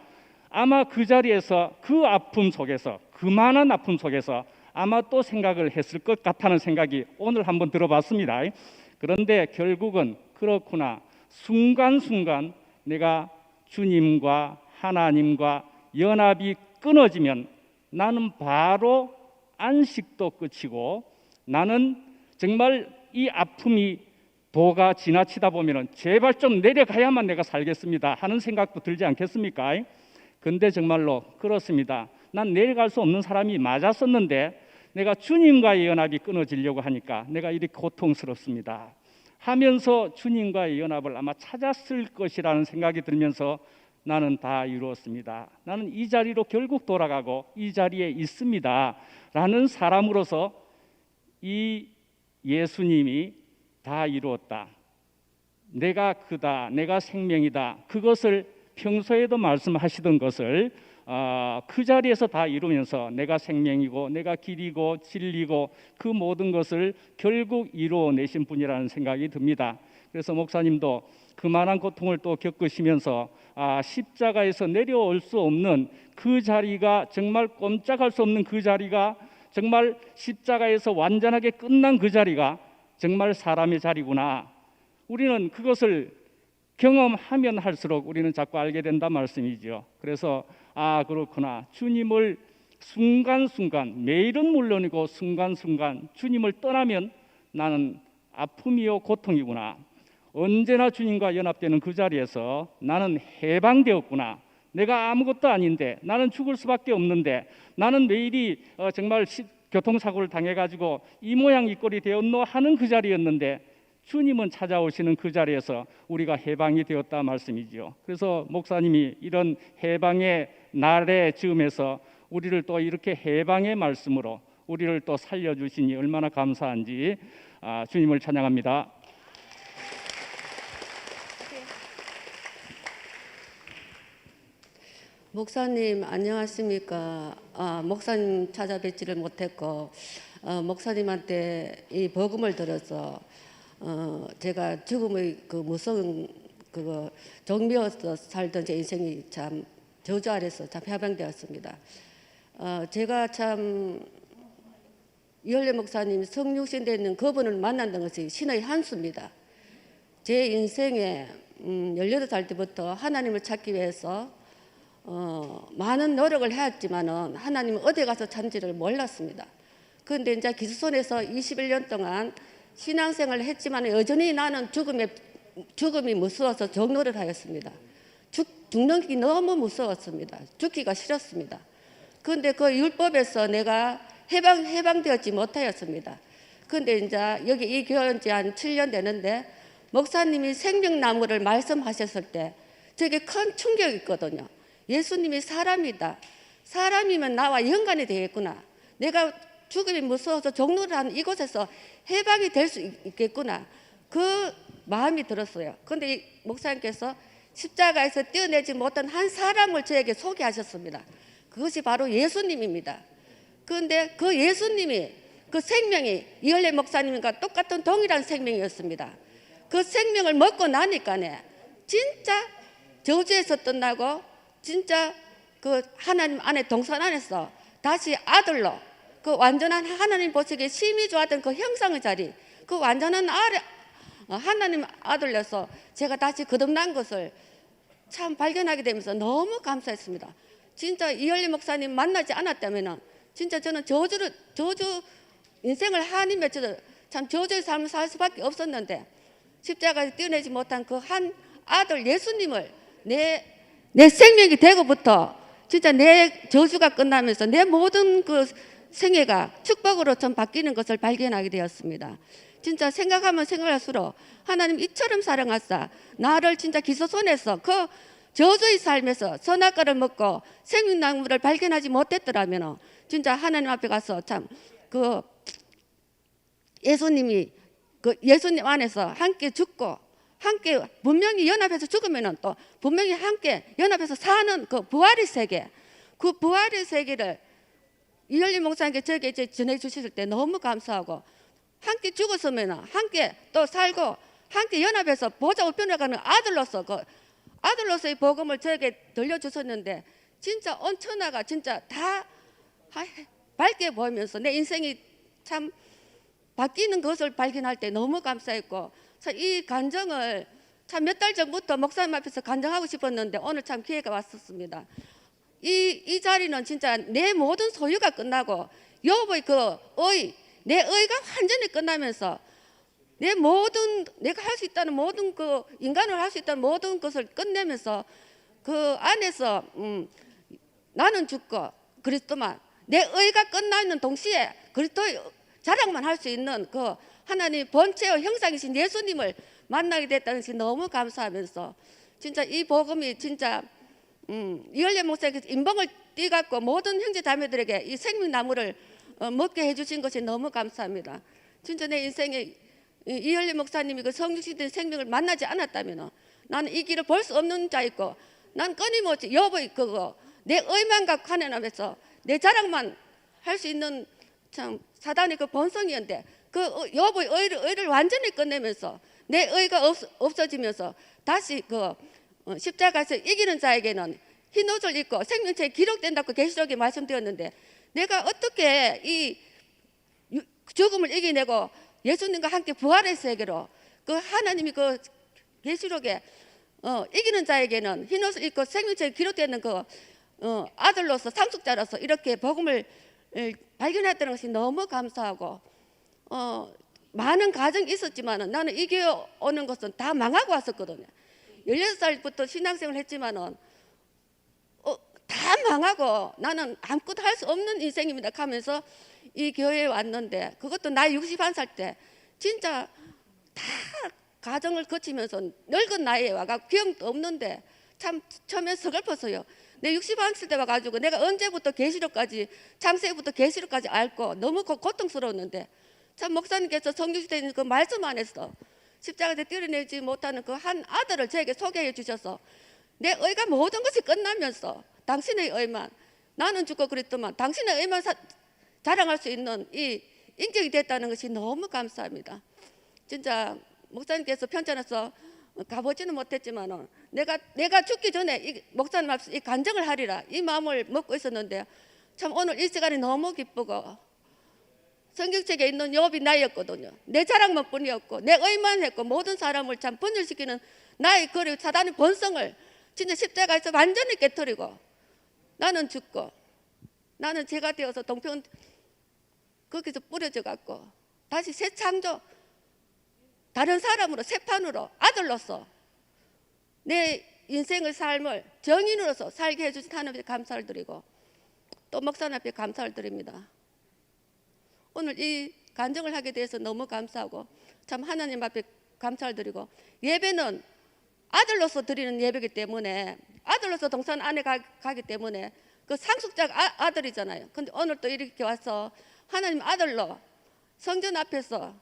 아마 그 자리에서 그 아픔 속에서 그만한 아픔 속에서 아마 또 생각을 했을 것 같다는 생각이 오늘 한번 들어봤습니다. 그런데 결국은 그렇구나. 순간순간 내가 주님과 하나님과 연합이 끊어지면 나는 바로 안식도 끝이고 나는 정말 이 아픔이 도가 지나치다 보면 제발 좀 내려가야만 내가 살겠습니다 하는 생각도 들지 않겠습니까? 근데 정말로 그렇습니다. 난 내려갈 수 없는 사람이 맞았었는데 내가 주님과의 연합이 끊어지려고 하니까 내가 이렇게 고통스럽습니다 하면서 주님과의 연합을 아마 찾았을 것이라는 생각이 들면서 나는 다 이루었습니다. 나는 이 자리로 결국 돌아가고 이 자리에 있습니다 라는 사람으로서 이 예수님이 다 이루었다. 내가 그다. 내가 생명이다. 그것을 평소에도 말씀하시던 것을 그 자리에서 다 이루면서 내가 생명이고 내가 길이고 진리고 그 모든 것을 결국 이루어내신 분이라는 생각이 듭니다. 그래서 목사님도 그만한 고통을 또 겪으시면서 십자가에서 내려올 수 없는 그 자리가 정말 꼼짝할 수 없는 그 자리가 정말 십자가에서 완전하게 끝난 그 자리가 정말 사람의 자리구나. 우리는 그것을 경험하면 할수록 우리는 자꾸 알게 된다 말씀이죠. 그래서 그렇구나. 주님을 순간순간, 매일은 물론이고 순간순간 주님을 떠나면 나는 아픔이요 고통이구나. 언제나 주님과 연합되는 그 자리에서 나는 해방되었구나. 내가 아무것도 아닌데, 나는 죽을 수밖에 없는데, 나는 매일이 정말 교통사고를 당해가지고 이 모양 이 꼴이 되었노 하는 그 자리였는데, 주님은 찾아오시는 그 자리에서 우리가 해방이 되었다 말씀이죠. 그래서 목사님이 이런 해방의 날의 즈음에서 우리를 또 이렇게 해방의 말씀으로 우리를 또 살려주시니 얼마나 감사한지 주님을 찬양합니다. 목사님 안녕하십니까? 목사님 찾아뵙지를 못했고 목사님한테 이 복음을 들어서 제가 죽음의 그 무서운 그거 정미어서 살던 제 인생이 참 저주 아래서 참 해방되었습니다. 제가 참 이열례 목사님 성육신 되는 그분을 만난다는 것이 신의 한 수입니다. 제 인생에 18살 때부터 하나님을 찾기 위해서 많은 노력을 해왔지만은 하나님은 어디 가서 찾는지를 몰랐습니다. 그런데 이제 기수손에서 21년 동안 신앙생활을 했지만 여전히 나는 죽음이 무서워서 정노를 하였습니다. 죽는 게 너무 무서웠습니다. 죽기가 싫었습니다. 그런데 그 율법에서 내가 해방되었지 못하였습니다. 그런데 이제 여기 이 교회 온 지 한 7년 되는데 목사님이 생명나무를 말씀하셨을 때 저게 큰 충격이 있거든요. 예수님이 사람이다. 사람이면 나와 연관이 되겠구나. 내가 죽음이 무서워서 종로를 하는 이곳에서 해방이 될 수 있겠구나. 그 마음이 들었어요. 그런데 이 목사님께서 십자가에서 떼어내지 못한 한 사람을 저에게 소개하셨습니다. 그것이 바로 예수님입니다. 그런데 그 예수님이 그 생명이 이열례 목사님과 똑같은 동일한 생명이었습니다. 그 생명을 먹고 나니까네 진짜 저주에서 떠나고 진짜 그 하나님 안에 동산 안에서 다시 아들로 그 완전한 하나님 보시기에 심히 좋아하던 그 형상의 자리, 그 완전한 하나님 아들로서 제가 다시 거듭난 것을 참 발견하게 되면서 너무 감사했습니다. 진짜 이열례 목사님 만나지 않았다면 진짜 저는 저주 인생을 한이 맺혀서 참 저주의 삶을 살 수밖에 없었는데 십자가에서 떼어내지 못한 그 한 아들 예수님을 내 생명이 되고부터 진짜 내 저주가 끝나면서 내 모든 그 생애가 축복으로 좀 바뀌는 것을 발견하게 되었습니다. 진짜 생각하면 생각할수록 하나님 이처럼 사랑하사 나를 진짜 기소손에서 그 저주의 삶에서 선악과를 먹고 생명나무를 발견하지 못했더라면 진짜 하나님 앞에 가서 참 그 예수님이 그 예수님 안에서 함께 죽고 함께 분명히 연합해서 죽으면은 또 분명히 함께 연합해서 사는 그 부활의 세계, 그 부활의 세계를 이열례 목사님께 저에게 이제 전해 주실 때 너무 감사하고 함께 죽었으면은 함께 또 살고 함께 연합해서 보좌 우편에 가는 아들로서 그 아들로서의 복음을 저에게 들려주셨는데 진짜 온 천하가 진짜 다 밝게 보이면서 내 인생이 참 바뀌는 것을 발견할 때 너무 감사했고 이 간증을 참 몇 달 전부터 목사님 앞에서 간증하고 싶었는데 오늘 참 기회가 왔었습니다. 이 자리는 진짜 내 모든 소유가 끝나고 여보의 내 의가 완전히 끝나면서 내 모든 내가 할 수 있다는 모든 그 인간을 할 수 있다는 모든 것을 끝내면서 그 안에서 나는 죽고 그리스도만 내 의가 끝나 있는 동시에 그리스도의 자랑만 할 수 있는 그 하나님 본체의 형상이신 예수님을 만나게 됐다는 것이 너무 감사하면서 진짜 이 복음이 진짜 이열례 목사님께서 인봉을 띠갖고 모든 형제 자매들에게 이 생명나무를 먹게 해주신 것이 너무 감사합니다. 진짜 내 인생에 이열례 목사님이 그 성육신된 생명을 만나지 않았다면 나는 이 길을 볼 수 없는 자이고 난 끊임없이 여보의 그거 내 의만 갖고 하나님에서 내 자랑만 할 수 있는 참 사단의 그 본성이었는데 그 여보의 의를 완전히 끝내면서 내 의가 없어지면서 다시 그 십자가에서 이기는 자에게는 흰 옷을 입고 생명책에 기록된다고 계시록에 말씀드렸는데 내가 어떻게 이 죽음을 이겨내고 예수님과 함께 부활의 세계로 그 하나님이 그 계시록에 이기는 자에게는 흰 옷을 입고 생명책에 기록되는 그 아들로서 상속자로서 이렇게 복음을 발견했다는 것이 너무 감사하고 많은 가정이 있었지만 나는 이 교회 오는 것은 다 망하고 왔었거든요. 16살부터 신앙생활을 했지만은 다 망하고 나는 아무것도 할 수 없는 인생입니다 하면서 이 교회에 왔는데 그것도 나이 61살 때 진짜 다 가정을 거치면서 늙은 나이에 와가 기억도 없는데 참 처음에 서글펐어요. 내 61살 때 와가지고 내가 언제부터 계시록까지 창세기부터 계시록까지 알고 너무 고통스러웠는데 참 목사님께서 성경시대에 있는 그 말씀 안에서 십자가에 뛰어내지 못하는 그 한 아들을 저에게 소개해 주셔서 내 의가 모든 것이 끝나면서 당신의 의만 나는 죽고 그랬더만 당신의 의만 자랑할 수 있는 이 인격이 됐다는 것이 너무 감사합니다. 진짜 목사님께서 편찮아서 가보지는 못했지만 내가 죽기 전에 이 목사님 앞에서 이 간증을 하리라 이 마음을 먹고 있었는데 참 오늘 이 시간이 너무 기쁘고 성경책에 있는 욥이 나였거든요. 내 자랑만 뿐이었고 내 의만 했고 모든 사람을 참 분열시키는 나의 그 사단의 본성을 진짜 십자가에서 완전히 깨뜨리고 나는 죽고 나는 죄가 되어서 동편 거기서 뿌려져 갖고 다시 새 창조 다른 사람으로 새 판으로 아들로서 내 인생의 삶을 정인으로서 살게 해주신 하나님께 감사를 드리고 또 목사님 앞에 감사를 드립니다. 오늘 이 간증을 하게 돼서 너무 감사하고 참 하나님 앞에 감사를 드리고 예배는 아들로서 드리는 예배이기 때문에 아들로서 동산 안에 가기 때문에 그 상속자가 아들이잖아요. 근데 오늘 또 이렇게 와서 하나님 아들로 성전 앞에서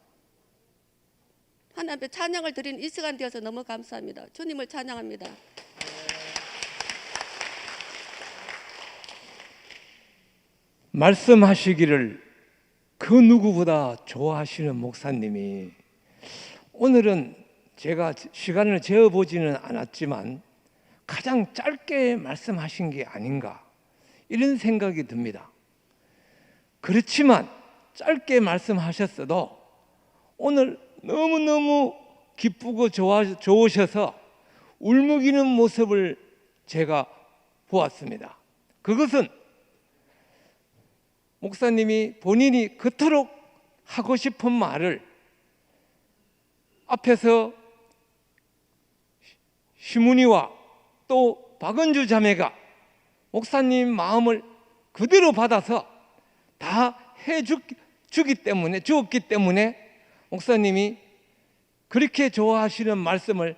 하나님 앞에 찬양을 드리는 이 시간 되어서 너무 감사합니다. 주님을 찬양합니다. 말씀하시기를 그 누구보다 좋아하시는 목사님이 오늘은 제가 시간을 재어보지는 않았지만 가장 짧게 말씀하신 게 아닌가 이런 생각이 듭니다. 그렇지만 짧게 말씀하셨어도 오늘 너무너무 기쁘고 좋으셔서 울먹이는 모습을 제가 보았습니다. 그것은 목사님이 본인이 그토록 하고 싶은 말을 앞에서 시문이와 또 박은주 자매가 목사님 마음을 그대로 받아서 다 주었기 때문에 목사님이 그렇게 좋아하시는 말씀을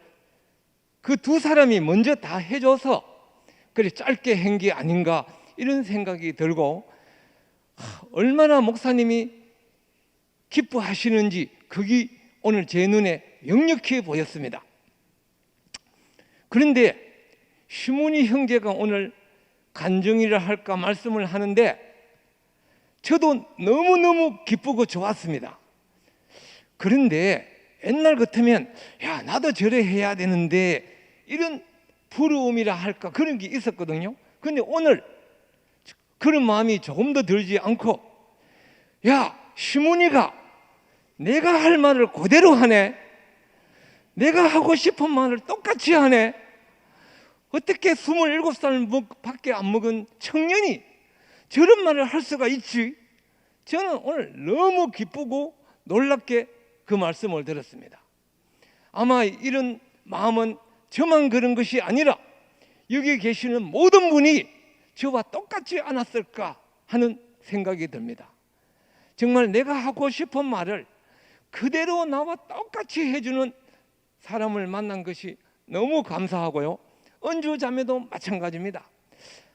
그 두 사람이 먼저 다 해줘서 그렇게 짧게 한 게 아닌가 이런 생각이 들고 얼마나 목사님이 기뻐하시는지 그게 오늘 제 눈에 역력해 보였습니다. 그런데 시문이 형제가 오늘 간증이라 할까 말씀을 하는데 저도 너무너무 기쁘고 좋았습니다. 그런데 옛날 같으면 야 나도 저래 해야 되는데 이런 부러움이라 할까 그런 게 있었거든요. 그런데 오늘 그런 마음이 조금 더 들지 않고 야 시문이가 내가 할 말을 그대로 하네, 내가 하고 싶은 말을 똑같이 하네, 어떻게 27살 밖에 안 먹은 청년이 저런 말을 할 수가 있지? 저는 오늘 너무 기쁘고 놀랍게 그 말씀을 들었습니다. 아마 이런 마음은 저만 그런 것이 아니라 여기 계시는 모든 분이 저와 똑같지 않았을까 하는 생각이 듭니다. 정말 내가 하고 싶은 말을 그대로 나와 똑같이 해주는 사람을 만난 것이 너무 감사하고요. 은주 자매도 마찬가지입니다.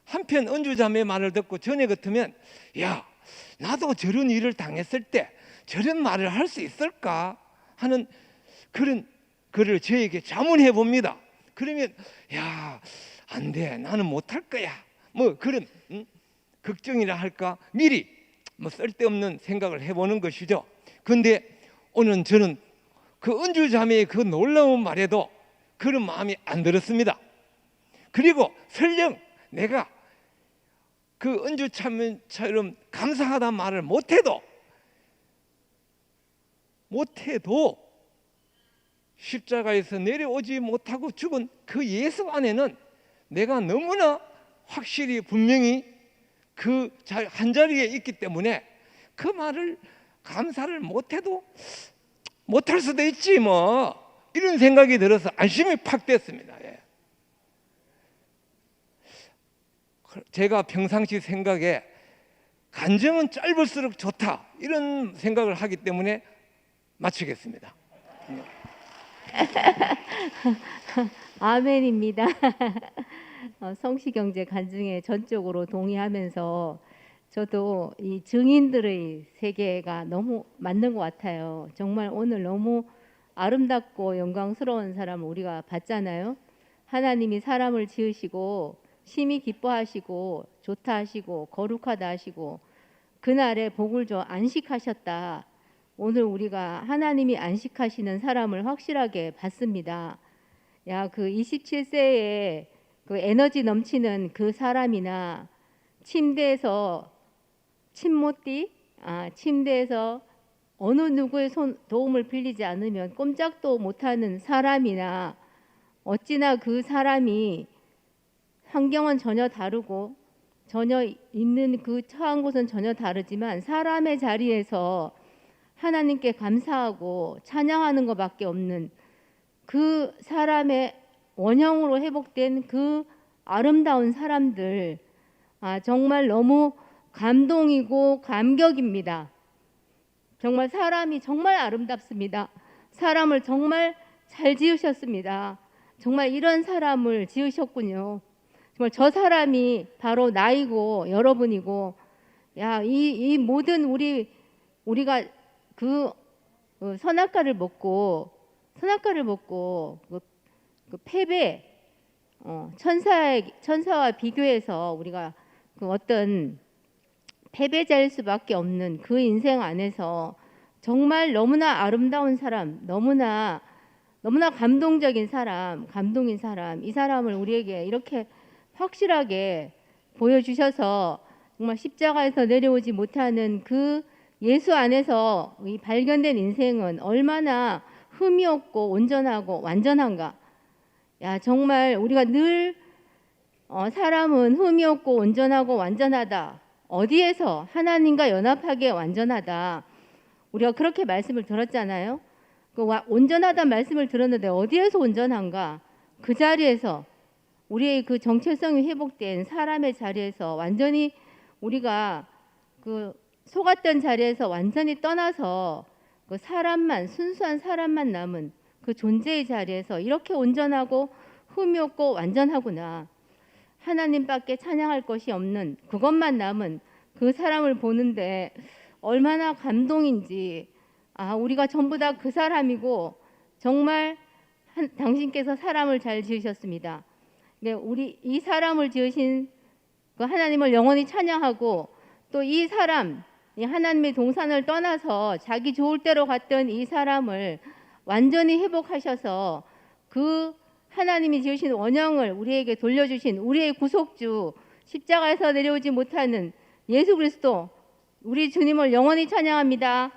한편 은주 자매 말을 듣고 전에 같으면 야 나도 저런 일을 당했을 때 저런 말을 할 수 있을까 하는 그런 글을 저에게 자문해 봅니다. 그러면 야 안 돼 나는 못할 거야 뭐 그런 걱정이라 할까 미리 뭐 쓸데없는 생각을 해보는 것이죠. 그런데 오늘 저는 그 은주 자매의 그 놀라운 말에도 그런 마음이 안 들었습니다. 그리고 설령 내가 그 은주 자매처럼 감사하다는 말을 못해도 못해도 십자가에서 내려오지 못하고 죽은 그 예수 안에는 내가 너무나 확실히 분명히 그 한 자리에 있기 때문에 그 말을 감사를 못해도 못할 수도 있지 뭐 이런 생각이 들어서 안심이 팍 됐습니다. 예. 제가 평상시 생각에 간증은 짧을수록 좋다 이런 생각을 하기 때문에 마치겠습니다. 아멘입니다. 성시경제 간증에 전적으로 동의하면서 저도 이 증인들의 세계가 너무 맞는 것 같아요. 정말 오늘 너무 아름답고 영광스러운 사람을 우리가 봤잖아요. 하나님이 사람을 지으시고 심히 기뻐하시고 좋다 하시고 거룩하다 하시고 그날에 복을 줘 안식하셨다. 오늘 우리가 하나님이 안식하시는 사람을 확실하게 봤습니다. 야, 그 27세에 그 에너지 넘치는 그 사람이나 침대에서 침대에서 어느 누구의 도움을 빌리지 않으면 꼼짝도 못하는 사람이나 어찌나 그 사람이 환경은 전혀 다르고 전혀 있는 그 처한 곳은 전혀 다르지만 사람의 자리에서 하나님께 감사하고 찬양하는 것밖에 없는 그 사람의 원형으로 회복된 그 아름다운 사람들, 정말 너무 감동이고 감격입니다. 정말 사람이 정말 아름답습니다. 사람을 정말 잘 지으셨습니다. 정말 이런 사람을 지으셨군요. 정말 저 사람이 바로 나이고 여러분이고, 야, 이 모든 우리가 그 선악과를 먹고 그 패배, 천사와 비교해서 우리가 그 어떤 패배자일 수밖에 없는 그 인생 안에서 정말 너무나 아름다운 사람, 너무나 감동적인 사람, 감동인 사람, 이 사람을 우리에게 이렇게 확실하게 보여주셔서 정말 십자가에서 내려오지 못하는 그 예수 안에서 이 발견된 인생은 얼마나 흠이 없고 온전하고 완전한가. 야, 정말 우리가 늘 사람은 흠이 없고 온전하고 완전하다. 어디에서? 하나님과 연합하게 완전하다. 우리가 그렇게 말씀을 들었잖아요. 그 온전하다는 말씀을 들었는데 어디에서 온전한가? 그 자리에서 우리의 그 정체성이 회복된 사람의 자리에서 완전히 우리가 그 속았던 자리에서 완전히 떠나서 그 사람만, 순수한 사람만 남은 그 존재의 자리에서 이렇게 온전하고 흠이 없고 완전하구나. 하나님밖에 찬양할 것이 없는 그것만 남은 그 사람을 보는데 얼마나 감동인지. 우리가 전부 다 그 사람이고 정말 당신께서 사람을 잘 지으셨습니다. 네, 우리 이 사람을 지으신 그 하나님을 영원히 찬양하고 또 이 사람, 이 하나님의 동산을 떠나서 자기 좋을 대로 갔던 이 사람을 완전히 회복하셔서 그 하나님이 지으신 원형을 우리에게 돌려주신 우리의 구속주, 십자가에서 내려오지 못하는 예수 그리스도, 우리 주님을 영원히 찬양합니다.